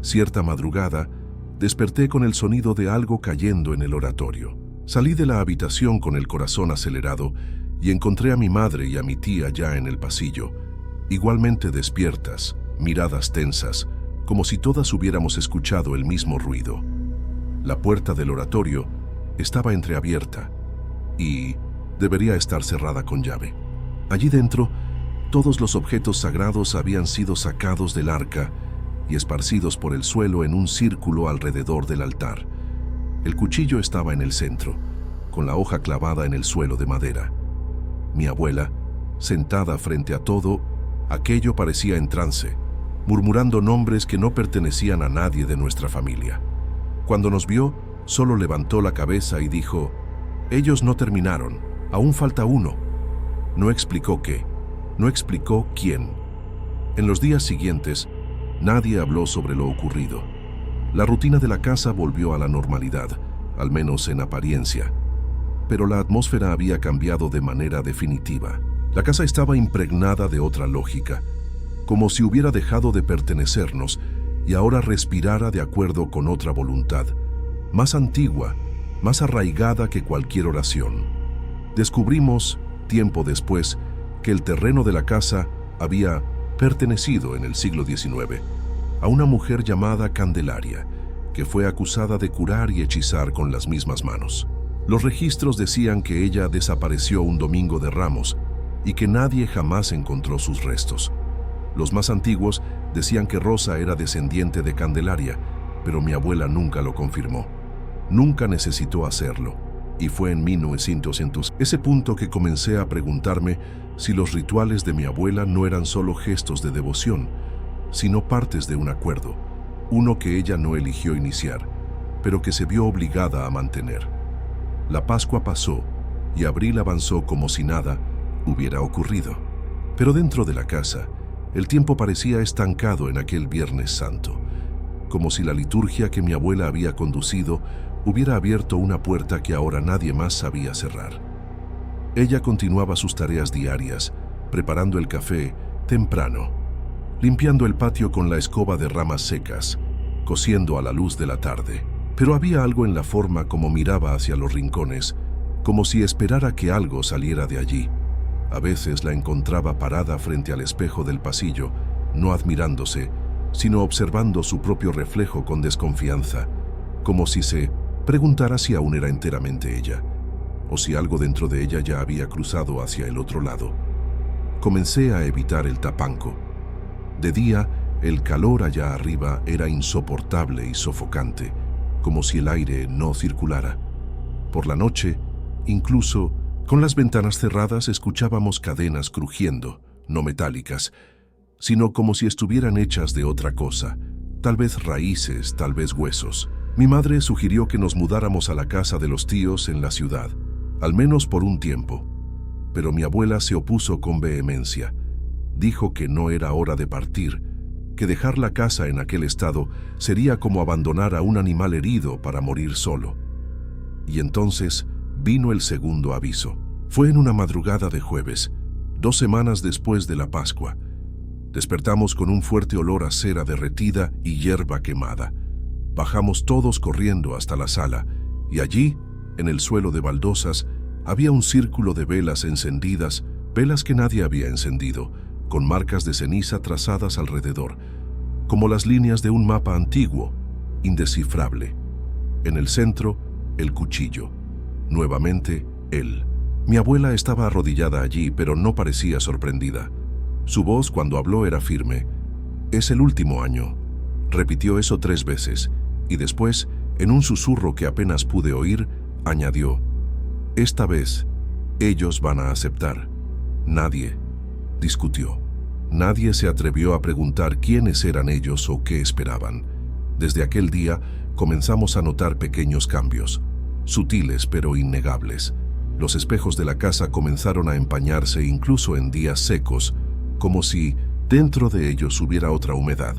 Cierta madrugada, desperté con el sonido de algo cayendo en el oratorio. Salí de la habitación con el corazón acelerado y encontré a mi madre y a mi tía ya en el pasillo, igualmente despiertas, miradas tensas, como si todas hubiéramos escuchado el mismo ruido. La puerta del oratorio estaba entreabierta y debería estar cerrada con llave. Allí dentro, todos los objetos sagrados habían sido sacados del arca y esparcidos por el suelo en un círculo alrededor del altar. El cuchillo estaba en el centro, con la hoja clavada en el suelo de madera. Mi abuela, sentada frente a todo, aquello parecía en trance, murmurando nombres que no pertenecían a nadie de nuestra familia. Cuando nos vio, solo levantó la cabeza y dijo: «Ellos no terminaron, aún falta uno». No explicó qué, no explicó quién. En los días siguientes, nadie habló sobre lo ocurrido. La rutina de la casa volvió a la normalidad, al menos en apariencia. Pero la atmósfera había cambiado de manera definitiva. La casa estaba impregnada de otra lógica, como si hubiera dejado de pertenecernos y ahora respirara de acuerdo con otra voluntad, más antigua, más arraigada que cualquier oración. Descubrimos, tiempo después, que el terreno de la casa había pertenecido en el siglo XIX a una mujer llamada Candelaria, que fue acusada de curar y hechizar con las mismas manos. Los registros decían que ella desapareció un domingo de Ramos y que nadie jamás encontró sus restos. Los más antiguos decían que Rosa era descendiente de Candelaria, pero mi abuela nunca lo confirmó. Nunca necesitó hacerlo, y fue en 1900 ese punto que comencé a preguntarme si los rituales de mi abuela no eran solo gestos de devoción, sino partes de un acuerdo, uno que ella no eligió iniciar, pero que se vio obligada a mantener. La Pascua pasó y abril avanzó como si nada hubiera ocurrido. Pero dentro de la casa, el tiempo parecía estancado en aquel Viernes Santo, como si la liturgia que mi abuela había conducido hubiera abierto una puerta que ahora nadie más sabía cerrar. Ella continuaba sus tareas diarias, preparando el café temprano, limpiando el patio con la escoba de ramas secas, cosiendo a la luz de la tarde. Pero había algo en la forma como miraba hacia los rincones, como si esperara que algo saliera de allí. A veces la encontraba parada frente al espejo del pasillo, no admirándose, sino observando su propio reflejo con desconfianza, como si se preguntara si aún era enteramente ella, o si algo dentro de ella ya había cruzado hacia el otro lado. Comencé a evitar el tapanco. De día, el calor allá arriba era insoportable y sofocante, como si el aire no circulara. Por la noche, incluso con las ventanas cerradas, escuchábamos cadenas crujiendo, no metálicas, sino como si estuvieran hechas de otra cosa, tal vez raíces, tal vez huesos. Mi madre sugirió que nos mudáramos a la casa de los tíos en la ciudad, al menos por un tiempo. Pero mi abuela se opuso con vehemencia. Dijo que no era hora de partir, que dejar la casa en aquel estado sería como abandonar a un animal herido para morir solo. Y entonces vino el segundo aviso. Fue en una madrugada de jueves, 2 semanas después de la Pascua. Despertamos con un fuerte olor a cera derretida y hierba quemada. Bajamos todos corriendo hasta la sala, y allí, en el suelo de baldosas, había un círculo de velas encendidas, velas que nadie había encendido, con marcas de ceniza trazadas alrededor, como las líneas de un mapa antiguo, indescifrable. En el centro, el cuchillo. Nuevamente, él. Mi abuela estaba arrodillada allí, pero no parecía sorprendida. Su voz cuando habló era firme. «Es el último año». Repitió eso 3 veces, y después, en un susurro que apenas pude oír, añadió: «Esta vez, ellos van a aceptar». Nadie discutió. Nadie se atrevió a preguntar quiénes eran ellos o qué esperaban. Desde aquel día, comenzamos a notar pequeños cambios, sutiles pero innegables. Los espejos de la casa comenzaron a empañarse incluso en días secos, como si dentro de ellos hubiera otra humedad,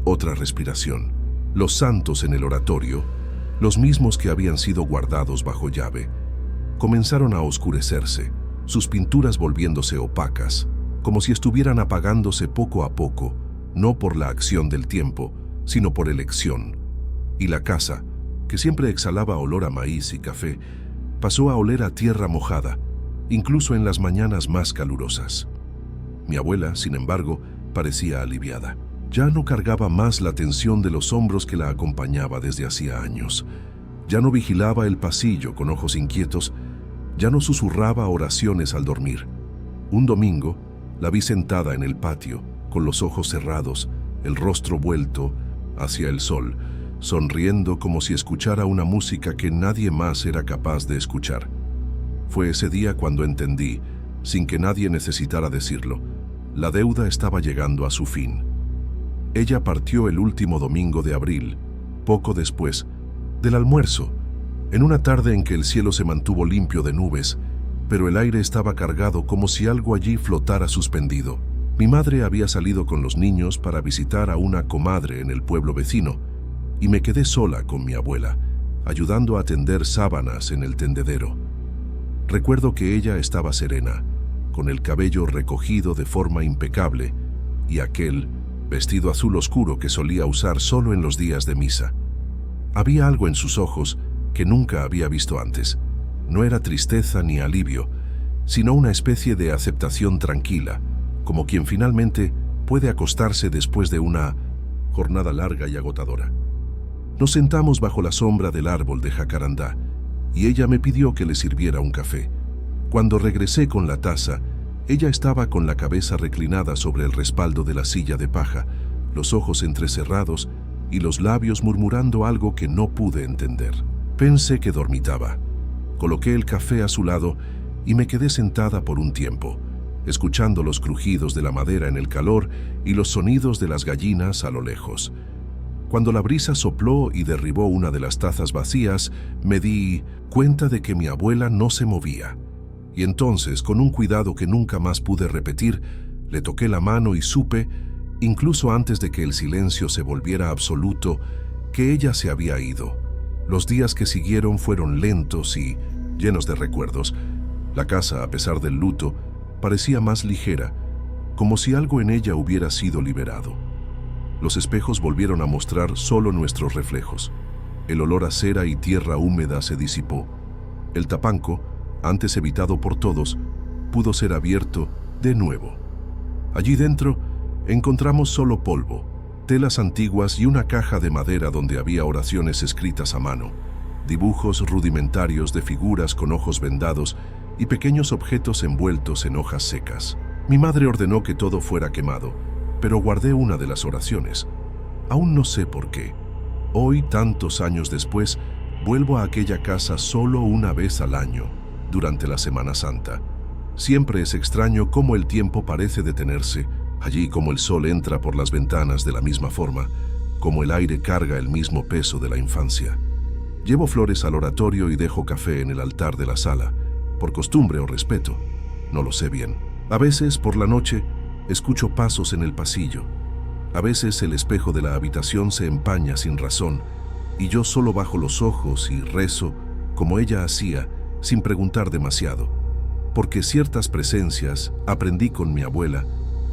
otra respiración. Los santos en el oratorio, los mismos que habían sido guardados bajo llave, comenzaron a oscurecerse, sus pinturas volviéndose opacas, como si estuvieran apagándose poco a poco, no por la acción del tiempo, sino por elección. Y la casa, que siempre exhalaba olor a maíz y café, pasó a oler a tierra mojada, incluso en las mañanas más calurosas. Mi abuela, sin embargo, parecía aliviada. Ya no cargaba más la tensión de los hombros que la acompañaba desde hacía años. Ya no vigilaba el pasillo con ojos inquietos, ya no susurraba oraciones al dormir. Un domingo, la vi sentada en el patio, con los ojos cerrados, el rostro vuelto hacia el sol, sonriendo como si escuchara una música que nadie más era capaz de escuchar. Fue ese día cuando entendí, sin que nadie necesitara decirlo, la deuda estaba llegando a su fin. Ella partió el último domingo de abril, poco después del almuerzo, en una tarde en que el cielo se mantuvo limpio de nubes, pero el aire estaba cargado como si algo allí flotara suspendido. Mi madre había salido con los niños para visitar a una comadre en el pueblo vecino, y me quedé sola con mi abuela, ayudando a tender sábanas en el tendedero. Recuerdo que ella estaba serena, con el cabello recogido de forma impecable, y aquel vestido azul oscuro que solía usar solo en los días de misa. Había algo en sus ojos que nunca había visto antes. No era tristeza ni alivio, sino una especie de aceptación tranquila, como quien finalmente puede acostarse después de una jornada larga y agotadora. Nos sentamos bajo la sombra del árbol de jacarandá, y ella me pidió que le sirviera un café. Cuando regresé con la taza, ella estaba con la cabeza reclinada sobre el respaldo de la silla de paja, los ojos entrecerrados y los labios murmurando algo que no pude entender. Pensé que dormitaba. Coloqué el café a su lado y me quedé sentada por un tiempo, escuchando los crujidos de la madera en el calor y los sonidos de las gallinas a lo lejos. Cuando la brisa sopló y derribó una de las tazas vacías, me di cuenta de que mi abuela no se movía. Y entonces, con un cuidado que nunca más pude repetir, le toqué la mano y supe, incluso antes de que el silencio se volviera absoluto, que ella se había ido. Los días que siguieron fueron lentos y llenos de recuerdos. La casa, a pesar del luto, parecía más ligera, como si algo en ella hubiera sido liberado. Los espejos volvieron a mostrar solo nuestros reflejos. El olor a cera y tierra húmeda se disipó. El tapanco, antes evitado por todos, pudo ser abierto de nuevo. Allí dentro encontramos solo polvo, telas antiguas y una caja de madera donde había oraciones escritas a mano, dibujos rudimentarios de figuras con ojos vendados y pequeños objetos envueltos en hojas secas. Mi madre ordenó que todo fuera quemado, pero guardé una de las oraciones. Aún no sé por qué. Hoy, tantos años después, vuelvo a aquella casa solo una vez al año, durante la Semana Santa. Siempre es extraño cómo el tiempo parece detenerse, allí como el sol entra por las ventanas de la misma forma, como el aire carga el mismo peso de la infancia. Llevo flores al oratorio y dejo café en el altar de la sala, por costumbre o respeto, no lo sé bien. A veces, por la noche, escucho pasos en el pasillo. A veces el espejo de la habitación se empaña sin razón, y yo solo bajo los ojos y rezo, como ella hacía, sin preguntar demasiado, porque ciertas presencias, aprendí con mi abuela,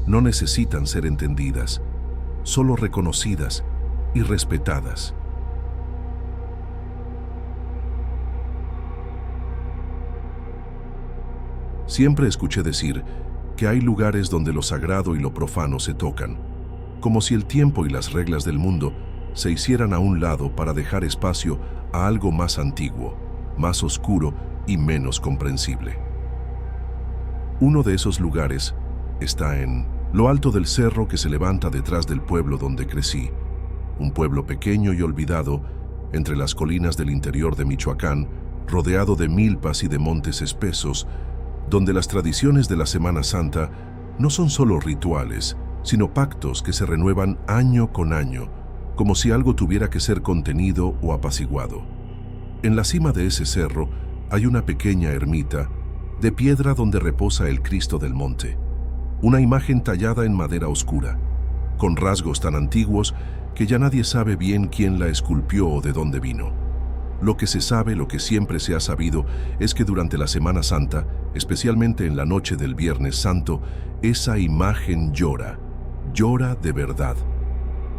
no necesitan ser entendidas, solo reconocidas y respetadas. Siempre escuché decir que hay lugares donde lo sagrado y lo profano se tocan, como si el tiempo y las reglas del mundo se hicieran a un lado para dejar espacio a algo más antiguo, más oscuro y menos comprensible. Uno de esos lugares está en lo alto del cerro que se levanta detrás del pueblo donde crecí, un pueblo pequeño y olvidado entre las colinas del interior de Michoacán, rodeado de milpas y de montes espesos, donde las tradiciones de la Semana Santa no son solo rituales, sino pactos que se renuevan año con año, como si algo tuviera que ser contenido o apaciguado. En la cima de ese cerro hay una pequeña ermita de piedra donde reposa el Cristo del Monte, una imagen tallada en madera oscura. con rasgos tan antiguos que ya nadie sabe bien quién la esculpió o de dónde vino. Lo que se sabe, lo que siempre se ha sabido, es que durante la Semana Santa, especialmente en la noche del Viernes Santo, esa imagen llora de verdad.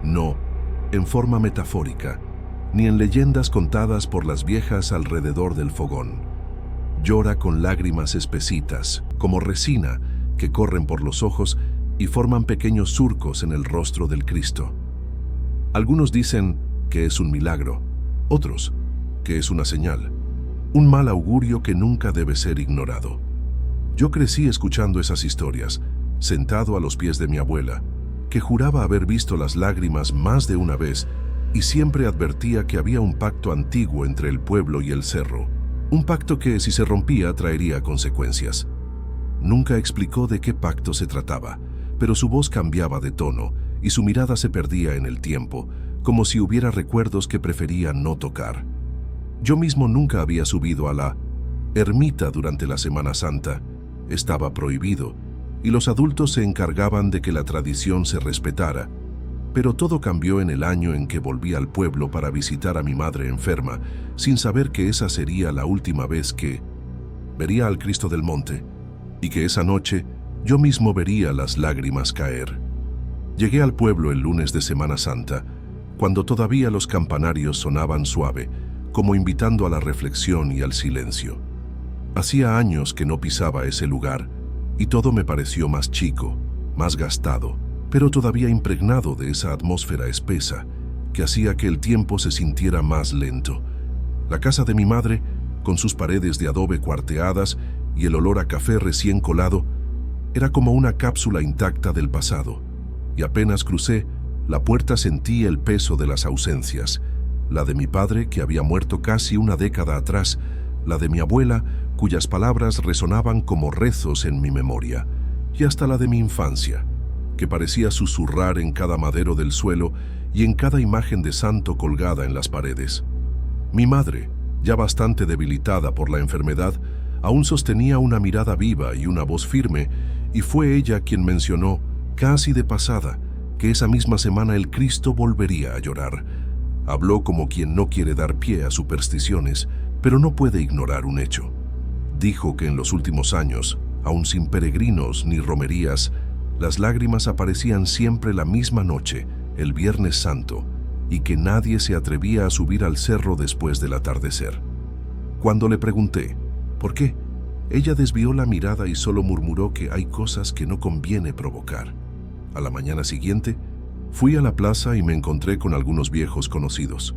No en forma metafórica, ni en leyendas contadas por las viejas alrededor del fogón. Llora con lágrimas espesitas, como resina, que corren por los ojos y forman pequeños surcos en el rostro del Cristo. Algunos dicen que es un milagro, otros que es una señal, un mal augurio que nunca debe ser ignorado. Yo crecí escuchando esas historias, sentado a los pies de mi abuela, que juraba haber visto las lágrimas más de una vez y siempre advertía que había un pacto antiguo entre el pueblo y el cerro, un pacto que, si se rompía, traería consecuencias. Nunca explicó de qué pacto se trataba, pero su voz cambiaba de tono y su mirada se perdía en el tiempo, como si hubiera recuerdos que prefería no tocar. Yo mismo nunca había subido a la ermita durante la Semana Santa. Estaba prohibido, y los adultos se encargaban de que la tradición se respetara. Pero todo cambió en el año en que volví al pueblo para visitar a mi madre enferma, sin saber que esa sería la última vez que vería al Cristo del Monte, y que esa noche yo mismo vería las lágrimas caer. Llegué al pueblo el lunes de Semana Santa, cuando todavía los campanarios sonaban suave, como invitando a la reflexión y al silencio. Hacía años que no pisaba ese lugar, y todo me pareció más chico, más gastado, pero todavía impregnado de esa atmósfera espesa, que hacía que el tiempo se sintiera más lento. La casa de mi madre, con sus paredes de adobe cuarteadas y el olor a café recién colado, era como una cápsula intacta del pasado, y apenas crucé, la puerta sentí el peso de las ausencias, la de mi padre, que había muerto casi una década atrás, la de mi abuela, cuyas palabras resonaban como rezos en mi memoria, y hasta la de mi infancia, que parecía susurrar en cada madero del suelo y en cada imagen de santo colgada en las paredes. Mi madre, ya bastante debilitada por la enfermedad, aún sostenía una mirada viva y una voz firme, y fue ella quien mencionó, casi de pasada, que esa misma semana el Cristo volvería a llorar. Habló como quien no quiere dar pie a supersticiones, pero no puede ignorar un hecho. Dijo que en los últimos años, aun sin peregrinos ni romerías, las lágrimas aparecían siempre la misma noche, el Viernes Santo, y que nadie se atrevía a subir al cerro después del atardecer. Cuando le pregunté, ¿por qué?, ella desvió la mirada y solo murmuró que hay cosas que no conviene provocar. A la mañana siguiente, fui a la plaza y me encontré con algunos viejos conocidos.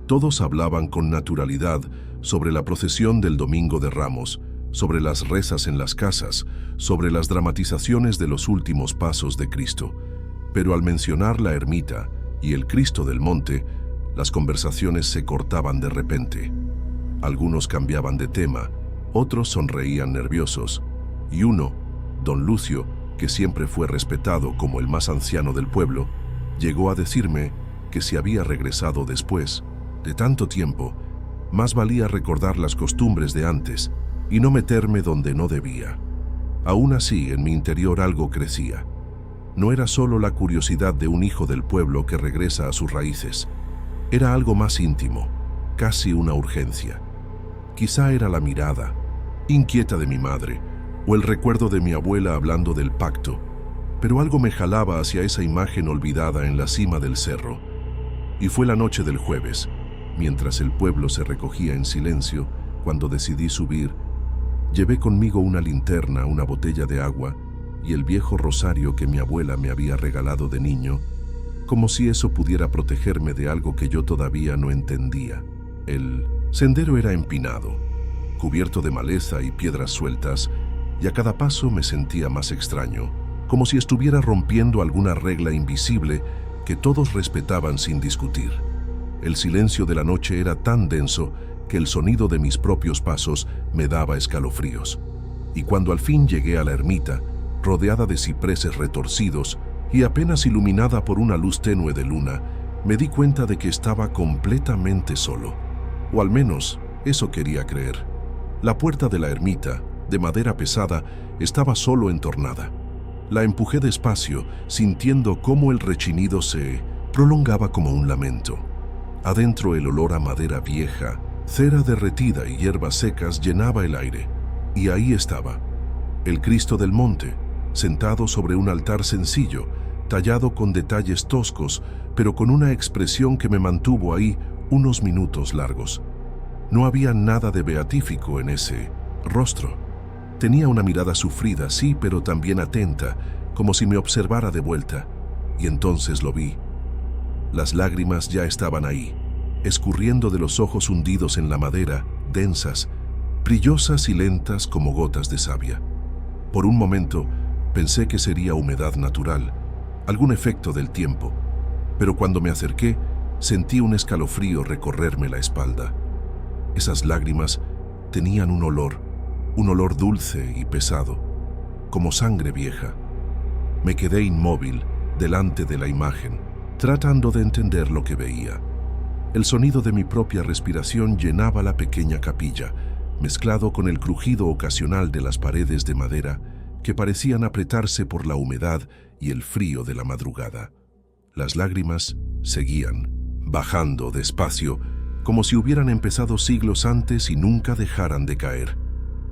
Todos hablaban con naturalidad sobre la procesión del Domingo de Ramos, sobre las rezas en las casas, sobre las dramatizaciones de los últimos pasos de Cristo. Pero al mencionar la ermita y el Cristo del Monte, las conversaciones se cortaban de repente. Algunos cambiaban de tema, otros sonreían nerviosos, y uno, don Lucio, que siempre fue respetado como el más anciano del pueblo, llegó a decirme que si había regresado después de tanto tiempo, más valía recordar las costumbres de antes y no meterme donde no debía. Aún así, en mi interior algo crecía. No era solo la curiosidad de un hijo del pueblo que regresa a sus raíces. Era algo más íntimo, casi una urgencia. Quizá era la mirada, inquieta de mi madre, o el recuerdo de mi abuela hablando del pacto, pero algo me jalaba hacia esa imagen olvidada en la cima del cerro. Y fue la noche del jueves, mientras el pueblo se recogía en silencio, cuando decidí subir. Llevé conmigo una linterna, una botella de agua y el viejo rosario que mi abuela me había regalado de niño, como si eso pudiera protegerme de algo que yo todavía no entendía. El sendero era empinado, cubierto de maleza y piedras sueltas, y a cada paso me sentía más extraño, como si estuviera rompiendo alguna regla invisible que todos respetaban sin discutir. El silencio de la noche era tan denso que el sonido de mis propios pasos me daba escalofríos. Y cuando al fin llegué a la ermita, rodeada de cipreses retorcidos y apenas iluminada por una luz tenue de luna, me di cuenta de que estaba completamente solo. O al menos, eso quería creer. La puerta de la ermita, de madera pesada, estaba solo entornada. La empujé despacio, sintiendo cómo el rechinido se prolongaba como un lamento. Adentro el olor a madera vieja, cera derretida y hierbas secas llenaba el aire. Y ahí estaba, el Cristo del Monte, sentado sobre un altar sencillo, tallado con detalles toscos, pero con una expresión que me mantuvo ahí unos minutos largos. No había nada de beatífico en ese rostro. Tenía una mirada sufrida, sí, pero también atenta, como si me observara de vuelta. Y entonces lo vi. Las lágrimas ya estaban ahí, escurriendo de los ojos hundidos en la madera, densas, brillosas y lentas como gotas de savia. Por un momento pensé que sería humedad natural, algún efecto del tiempo, pero cuando me acerqué, sentí un escalofrío recorrerme la espalda. Esas lágrimas tenían un olor dulce y pesado, como sangre vieja. Me quedé inmóvil delante de la imagen, tratando de entender lo que veía. El sonido de mi propia respiración llenaba la pequeña capilla, mezclado con el crujido ocasional de las paredes de madera que parecían apretarse por la humedad y el frío de la madrugada. Las lágrimas seguían, bajando despacio, como si hubieran empezado siglos antes y nunca dejaran de caer.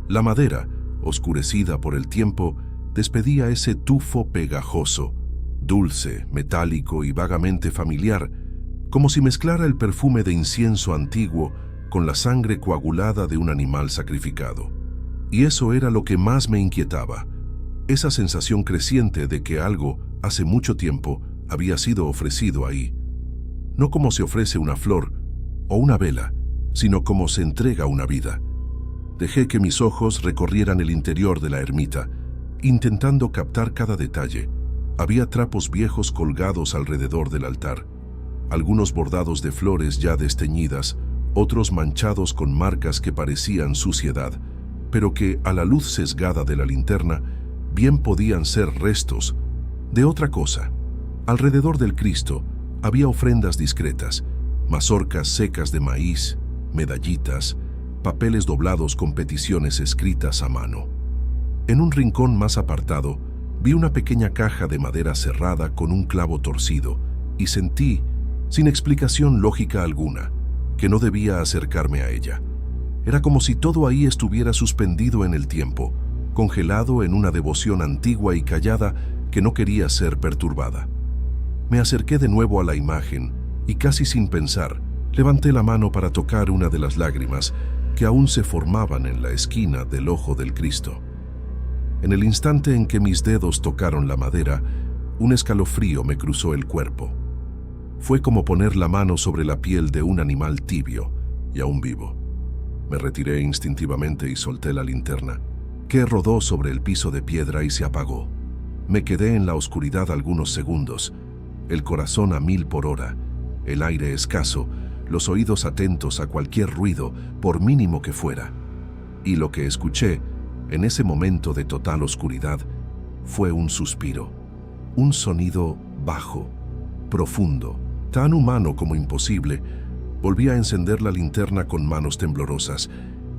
La madera, oscurecida por el tiempo, despedía ese tufo pegajoso, dulce, metálico y vagamente familiar, como si mezclara el perfume de incienso antiguo con la sangre coagulada de un animal sacrificado. Y eso era lo que más me inquietaba, esa sensación creciente de que algo, hace mucho tiempo, había sido ofrecido ahí. No como se ofrece una flor o una vela, sino como se entrega una vida. Dejé que mis ojos recorrieran el interior de la ermita, intentando captar cada detalle. Había trapos viejos colgados alrededor del altar, algunos bordados de flores ya desteñidas, otros manchados con marcas que parecían suciedad, pero que, a la luz sesgada de la linterna, bien podían ser restos de otra cosa. Alrededor del Cristo había ofrendas discretas, mazorcas secas de maíz, medallitas, papeles doblados con peticiones escritas a mano. En un rincón más apartado, vi una pequeña caja de madera cerrada con un clavo torcido y sentí, sin explicación lógica alguna, que no debía acercarme a ella. Era como si todo ahí estuviera suspendido en el tiempo, congelado en una devoción antigua y callada que no quería ser perturbada. Me acerqué de nuevo a la imagen y casi sin pensar, levanté la mano para tocar una de las lágrimas que aún se formaban en la esquina del ojo del Cristo. En el instante en que mis dedos tocaron la madera, un escalofrío me cruzó el cuerpo. Fue como poner la mano sobre la piel de un animal tibio y aún vivo. Me retiré instintivamente y solté la linterna, que rodó sobre el piso de piedra y se apagó. Me quedé en la oscuridad algunos segundos, el corazón a 1000 por hora, el aire escaso, los oídos atentos a cualquier ruido, por mínimo que fuera. Y lo que escuché, en ese momento de total oscuridad, fue un suspiro, un sonido bajo, profundo, tan humano como imposible. Volví a encender la linterna con manos temblorosas,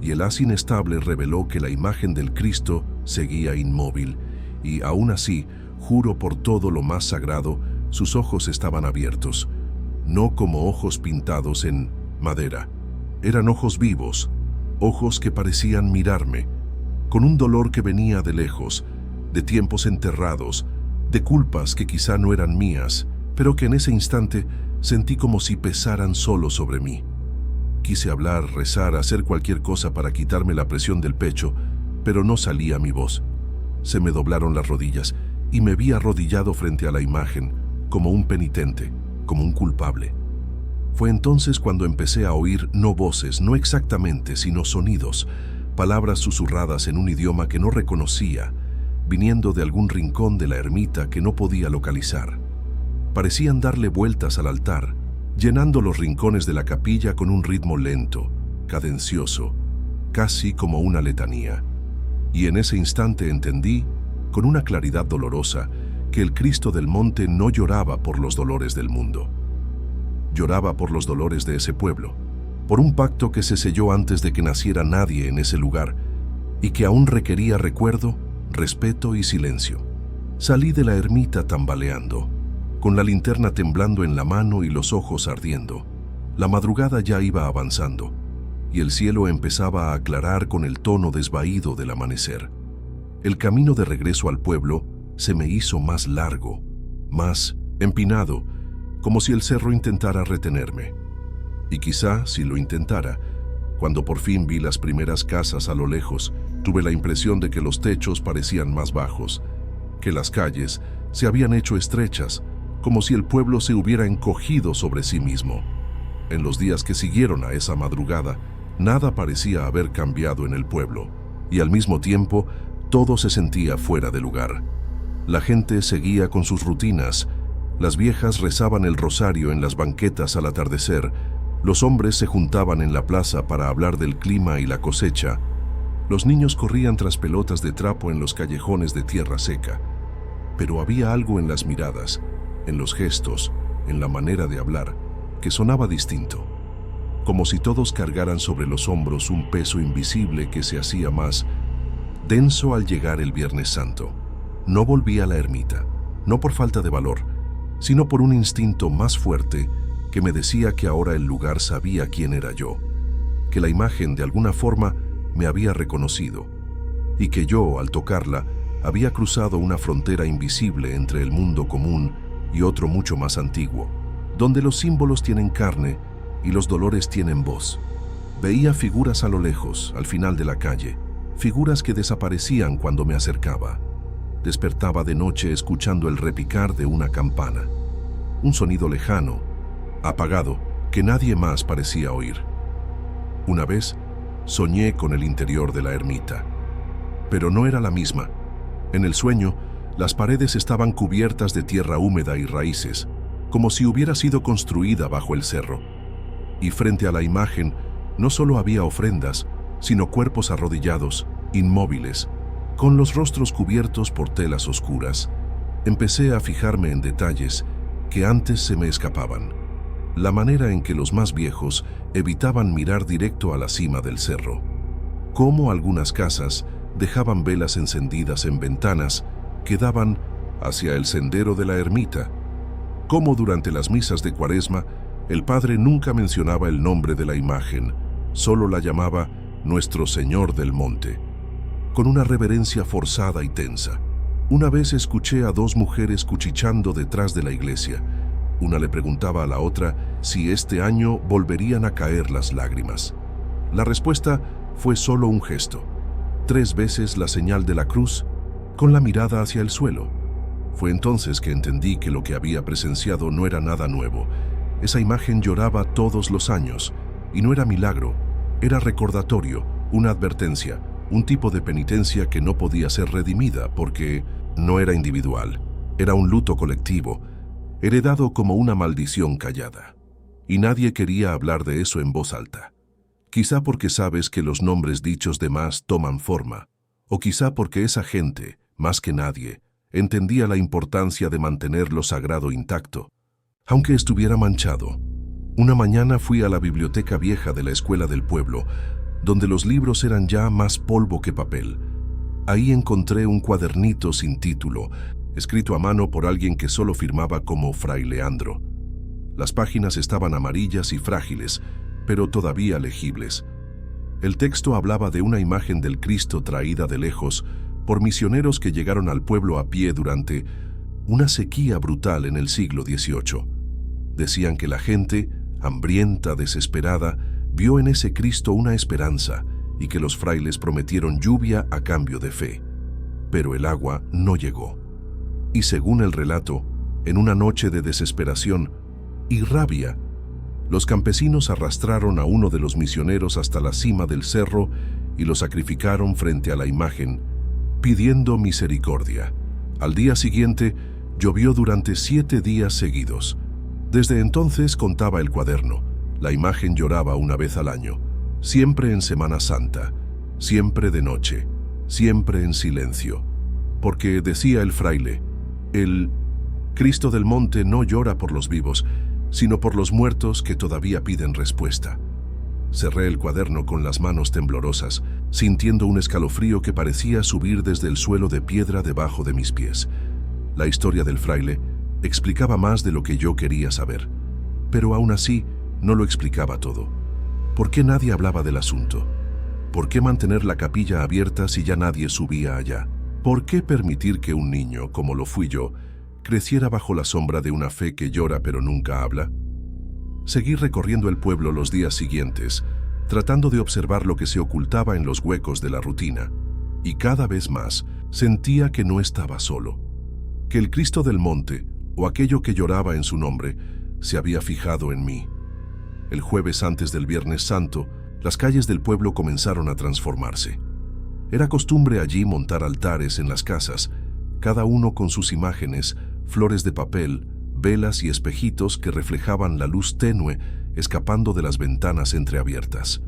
y el haz inestable reveló que la imagen del Cristo seguía inmóvil, y aún así, juro por todo lo más sagrado, sus ojos estaban abiertos, no como ojos pintados en madera. Eran ojos vivos, ojos que parecían mirarme, con un dolor que venía de lejos, de tiempos enterrados, de culpas que quizá no eran mías, pero que en ese instante sentí como si pesaran solo sobre mí. Quise hablar, rezar, hacer cualquier cosa para quitarme la presión del pecho, pero no salía mi voz. Se me doblaron las rodillas y me vi arrodillado frente a la imagen, como un penitente, como un culpable. Fue entonces cuando empecé a oír no voces, no exactamente, sino sonidos, palabras susurradas en un idioma que no reconocía, viniendo de algún rincón de la ermita que no podía localizar. Parecían darle vueltas al altar, llenando los rincones de la capilla con un ritmo lento, cadencioso, casi como una letanía. Y en ese instante entendí, con una claridad dolorosa, que el Cristo del Monte no lloraba por los dolores del mundo. Lloraba por los dolores de ese pueblo, por un pacto que se selló antes de que naciera nadie en ese lugar y que aún requería recuerdo, respeto y silencio. Salí de la ermita tambaleando, con la linterna temblando en la mano y los ojos ardiendo. La madrugada ya iba avanzando, y el cielo empezaba a aclarar con el tono desvaído del amanecer. El camino de regreso al pueblo se me hizo más largo, más empinado, como si el cerro intentara retenerme. Y quizá, si lo intentara, cuando por fin vi las primeras casas a lo lejos, tuve la impresión de que los techos parecían más bajos, que las calles se habían hecho estrechas, como si el pueblo se hubiera encogido sobre sí mismo. En los días que siguieron a esa madrugada, nada parecía haber cambiado en el pueblo, y al mismo tiempo todo se sentía fuera de lugar. La gente seguía con sus rutinas, las viejas rezaban el rosario en las banquetas al atardecer, los hombres se juntaban en la plaza para hablar del clima y la cosecha, los niños corrían tras pelotas de trapo en los callejones de tierra seca. Pero había algo en las miradas, en los gestos, en la manera de hablar, que sonaba distinto, como si todos cargaran sobre los hombros un peso invisible que se hacía más denso al llegar el Viernes Santo. No volví a la ermita, no por falta de valor, sino por un instinto más fuerte que me decía que ahora el lugar sabía quién era yo, que la imagen de alguna forma me había reconocido, y que yo, al tocarla, había cruzado una frontera invisible entre el mundo común y otro mucho más antiguo, donde los símbolos tienen carne y los dolores tienen voz. Veía figuras a lo lejos, al final de la calle, figuras que desaparecían cuando me acercaba. Despertaba de noche escuchando el repicar de una campana, un sonido lejano, apagado, que nadie más parecía oír. Una vez soñé con el interior de la ermita, pero no era la misma. En el sueño, las paredes estaban cubiertas de tierra húmeda y raíces, como si hubiera sido construida bajo el cerro. Y frente a la imagen, no solo había ofrendas, sino cuerpos arrodillados, inmóviles, con los rostros cubiertos por telas oscuras. Empecé a fijarme en detalles que antes se me escapaban. La manera en que los más viejos evitaban mirar directo a la cima del cerro. Cómo algunas casas dejaban velas encendidas en ventanas que daban hacia el sendero de la ermita. Cómo durante las misas de Cuaresma el padre nunca mencionaba el nombre de la imagen, solo la llamaba Nuestro Señor del Monte, con una reverencia forzada y tensa. Una vez escuché a dos mujeres cuchicheando detrás de la iglesia. Una le preguntaba a la otra si este año volverían a caer las lágrimas. La respuesta fue solo un gesto. 3 veces la señal de la cruz, con la mirada hacia el suelo. Fue entonces que entendí que lo que había presenciado no era nada nuevo. Esa imagen lloraba todos los años, y no era milagro, era recordatorio, una advertencia, un tipo de penitencia que no podía ser redimida porque no era individual, era un luto colectivo, heredado como una maldición callada. Y nadie quería hablar de eso en voz alta. Quizá porque sabes que los nombres dichos de más toman forma, o quizá porque esa gente, más que nadie, entendía la importancia de mantener lo sagrado intacto, aunque estuviera manchado. Una mañana fui a la biblioteca vieja de la escuela del pueblo, donde los libros eran ya más polvo que papel. Ahí encontré un cuadernito sin título, escrito a mano por alguien que solo firmaba como Fray Leandro. Las páginas estaban amarillas y frágiles, pero todavía legibles. El texto hablaba de una imagen del Cristo traída de lejos por misioneros que llegaron al pueblo a pie durante una sequía brutal en el siglo XVIII. Decían que la gente, hambrienta, desesperada, vio en ese Cristo una esperanza y que los frailes prometieron lluvia a cambio de fe. Pero el agua no llegó. Y según el relato, en una noche de desesperación y rabia, los campesinos arrastraron a uno de los misioneros hasta la cima del cerro y lo sacrificaron frente a la imagen, pidiendo misericordia. Al día siguiente, llovió durante 7 días seguidos. Desde entonces, contaba el cuaderno, la imagen lloraba una vez al año, siempre en Semana Santa, siempre de noche, siempre en silencio. Porque, decía el fraile, el Cristo del Monte no llora por los vivos, sino por los muertos que todavía piden respuesta. Cerré el cuaderno con las manos temblorosas, sintiendo un escalofrío que parecía subir desde el suelo de piedra debajo de mis pies. La historia del fraile explicaba más de lo que yo quería saber, pero aún así no lo explicaba todo. ¿Por qué nadie hablaba del asunto? ¿Por qué mantener la capilla abierta si ya nadie subía allá? ¿Por qué permitir que un niño, como lo fui yo, creciera bajo la sombra de una fe que llora pero nunca habla? Seguí recorriendo el pueblo los días siguientes, tratando de observar lo que se ocultaba en los huecos de la rutina, y cada vez más sentía que no estaba solo, que el Cristo del monte, o aquello que lloraba en su nombre, se había fijado en mí. El jueves antes del Viernes Santo, las calles del pueblo comenzaron a transformarse. Era costumbre allí montar altares en las casas, cada uno con sus imágenes, flores de papel, velas y espejitos que reflejaban la luz tenue escapando de las ventanas entreabiertas.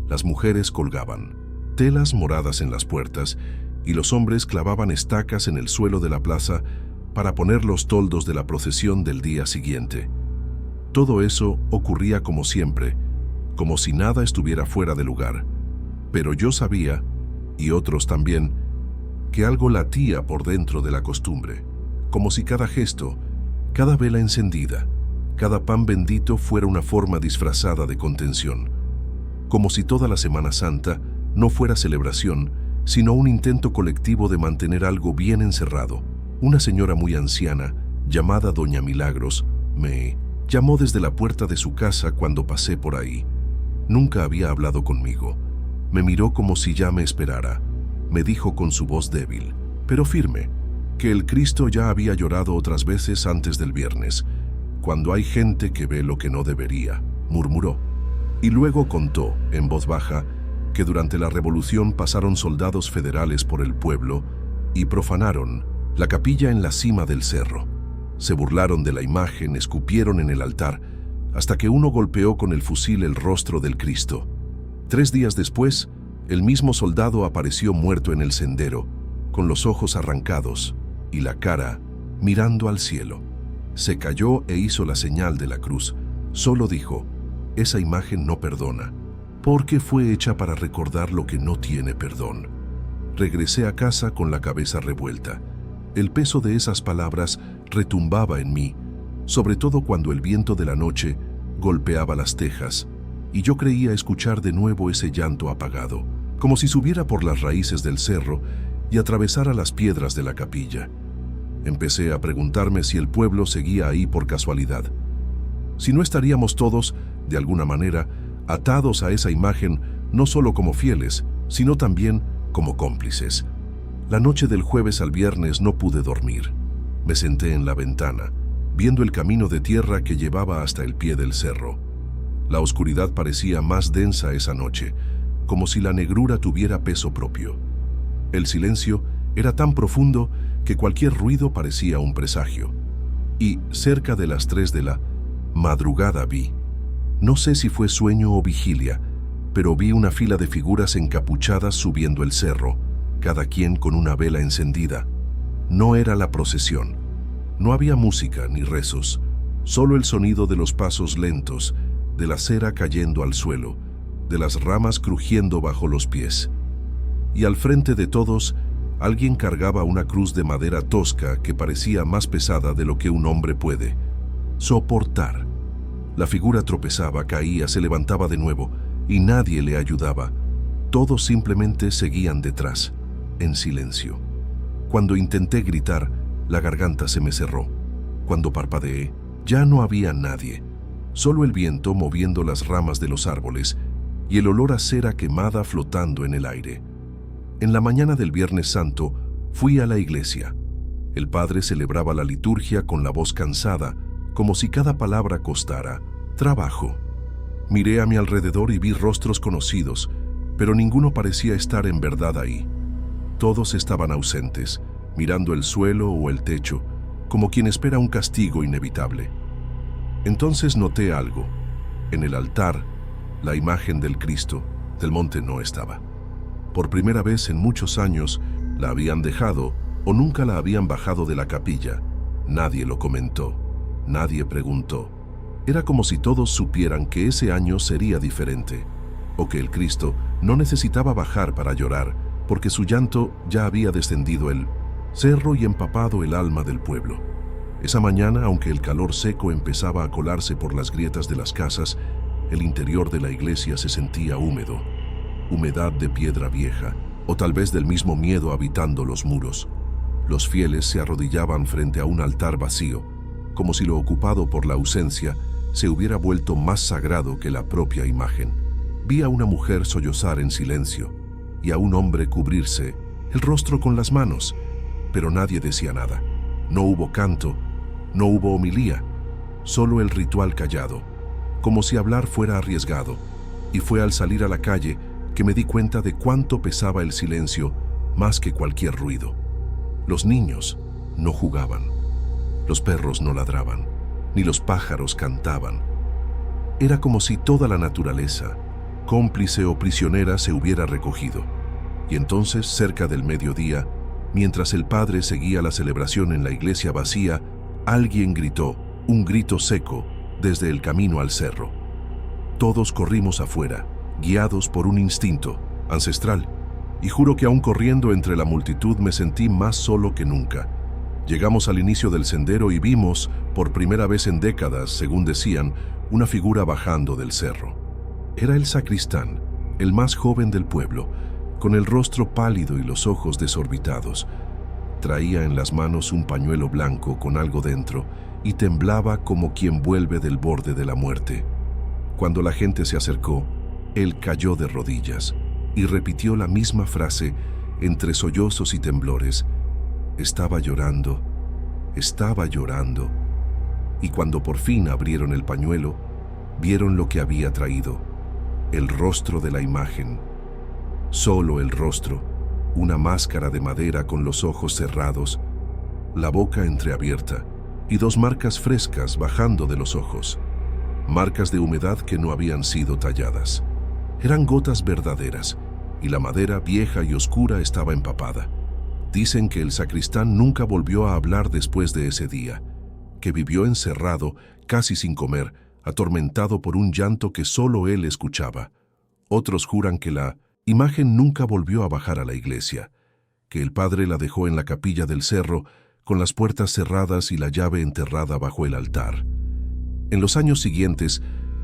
Las mujeres colgaban telas moradas en las puertas y los hombres clavaban estacas en el suelo de la plaza para poner los toldos de la procesión del día siguiente. Todo eso ocurría como siempre, como si nada estuviera fuera de lugar. Pero yo sabía, y otros también, que algo latía por dentro de la costumbre, como si cada gesto, cada vela encendida, cada pan bendito fuera una forma disfrazada de contención, como si toda la Semana Santa no fuera celebración, sino un intento colectivo de mantener algo bien encerrado. Una señora muy anciana, llamada Doña Milagros, me llamó desde la puerta de su casa cuando pasé por ahí. Nunca había hablado conmigo. Me miró como si ya me esperara. Me dijo con su voz débil, pero firme, que el Cristo ya había llorado otras veces antes del viernes, cuando hay gente que ve lo que no debería, murmuró. Y luego contó, en voz baja, que durante la Revolución pasaron soldados federales por el pueblo y profanaron la capilla en la cima del cerro. Se burlaron de la imagen, escupieron en el altar, hasta que uno golpeó con el fusil el rostro del Cristo. 3 días después, el mismo soldado apareció muerto en el sendero, con los ojos arrancados y la cara mirando al cielo. Se cayó e hizo la señal de la cruz. Solo dijo, esa imagen no perdona, porque fue hecha para recordar lo que no tiene perdón. Regresé a casa con la cabeza revuelta. El peso de esas palabras retumbaba en mí, sobre todo cuando el viento de la noche golpeaba las tejas, y yo creía escuchar de nuevo ese llanto apagado, como si subiera por las raíces del cerro y atravesara las piedras de la capilla. Empecé a preguntarme si el pueblo seguía ahí por casualidad. Si no estaríamos todos, de alguna manera, atados a esa imagen, no solo como fieles, sino también como cómplices. La noche del jueves al viernes no pude dormir. Me senté en la ventana, viendo el camino de tierra que llevaba hasta el pie del cerro. La oscuridad parecía más densa esa noche, como si la negrura tuviera peso propio. El silencio era tan profundo que cualquier ruido parecía un presagio. Y cerca de las 3 de la madrugada vi, no sé si fue sueño o vigilia, pero vi una fila de figuras encapuchadas subiendo el cerro, cada quien con una vela encendida. No era la procesión. No había música ni rezos, solo el sonido de los pasos lentos, de la cera cayendo al suelo, de las ramas crujiendo bajo los pies. Y al frente de todos, alguien cargaba una cruz de madera tosca que parecía más pesada de lo que un hombre puede soportar. La figura tropezaba, caía, se levantaba de nuevo, y nadie le ayudaba. Todos simplemente seguían detrás, en silencio. Cuando intenté gritar, la garganta se me cerró. Cuando parpadeé, ya no había nadie, solo el viento moviendo las ramas de los árboles y el olor a cera quemada flotando en el aire. En la mañana del Viernes Santo, fui a la iglesia. El padre celebraba la liturgia con la voz cansada, como si cada palabra costara trabajo. Miré a mi alrededor y vi rostros conocidos, pero ninguno parecía estar en verdad ahí. Todos estaban ausentes, mirando el suelo o el techo, como quien espera un castigo inevitable. Entonces noté algo. En el altar, la imagen del Cristo del monte no estaba. Por primera vez en muchos años, la habían dejado o nunca la habían bajado de la capilla. Nadie lo comentó, nadie preguntó. Era como si todos supieran que ese año sería diferente, o que el Cristo no necesitaba bajar para llorar, porque su llanto ya había descendido el cerro y empapado el alma del pueblo. Esa mañana, aunque el calor seco empezaba a colarse por las grietas de las casas, el interior de la iglesia se sentía húmedo, humedad de piedra vieja, o tal vez del mismo miedo habitando los muros. Los fieles se arrodillaban frente a un altar vacío, como si lo ocupado por la ausencia se hubiera vuelto más sagrado que la propia imagen. Vi a una mujer sollozar en silencio y a un hombre cubrirse el rostro con las manos, pero nadie decía nada. No hubo canto, no hubo homilía, solo el ritual callado, como si hablar fuera arriesgado, y fue al salir a la calle que me di cuenta de cuánto pesaba el silencio más que cualquier ruido. Los niños no jugaban, los perros no ladraban, ni los pájaros cantaban. Era como si toda la naturaleza, cómplice o prisionera, se hubiera recogido. Y entonces, cerca del mediodía, mientras el padre seguía la celebración en la iglesia vacía, alguien gritó, un grito seco, desde el camino al cerro. Todos corrimos afuera, guiados por un instinto ancestral, y juro que aún corriendo entre la multitud me sentí más solo que nunca. Llegamos al inicio del sendero y vimos, por primera vez en décadas, según decían, una figura bajando del cerro. Era el sacristán, el más joven del pueblo, con el rostro pálido y los ojos desorbitados. Traía en las manos un pañuelo blanco con algo dentro y temblaba como quien vuelve del borde de la muerte. Cuando la gente se acercó, él cayó de rodillas y repitió la misma frase entre sollozos y temblores. Estaba llorando, estaba llorando. Y cuando por fin abrieron el pañuelo, vieron lo que había traído, el rostro de la imagen. Solo el rostro, una máscara de madera con los ojos cerrados, la boca entreabierta y dos marcas frescas bajando de los ojos, marcas de humedad que no habían sido talladas. Eran gotas verdaderas y la madera vieja y oscura estaba empapada. Dicen que el sacristán nunca volvió a hablar después de ese día, que vivió encerrado, casi sin comer, atormentado por un llanto que solo él escuchaba. Otros juran que la imagen nunca volvió a bajar a la iglesia, que el padre la dejó en la capilla del cerro con las puertas cerradas y la llave enterrada bajo el altar. En los años siguientes,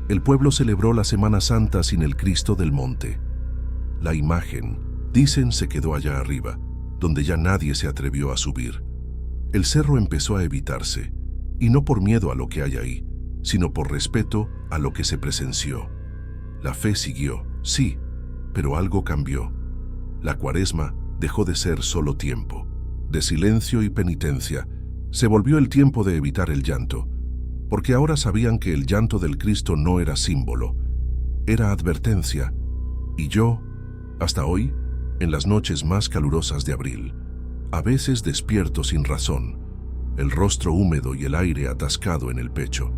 el pueblo celebró la Semana Santa sin el Cristo del Monte. La imagen, dicen, se quedó allá arriba, donde ya nadie se atrevió a subir. El cerro empezó a evitarse, y no por miedo a lo que hay ahí, sino por respeto a lo que se presenció. La fe siguió, sí, pero algo cambió. La Cuaresma dejó de ser solo tiempo, de silencio y penitencia. Se volvió el tiempo de evitar el llanto, porque ahora sabían que el llanto del Cristo no era símbolo, era advertencia. Y yo, hasta hoy, en las noches más calurosas de abril, a veces despierto sin razón, el rostro húmedo y el aire atascado en el pecho,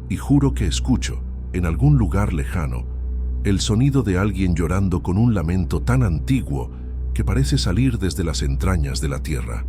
y juro que escucho, en algún lugar lejano, el sonido de alguien llorando con un lamento tan antiguo que parece salir desde las entrañas de la tierra.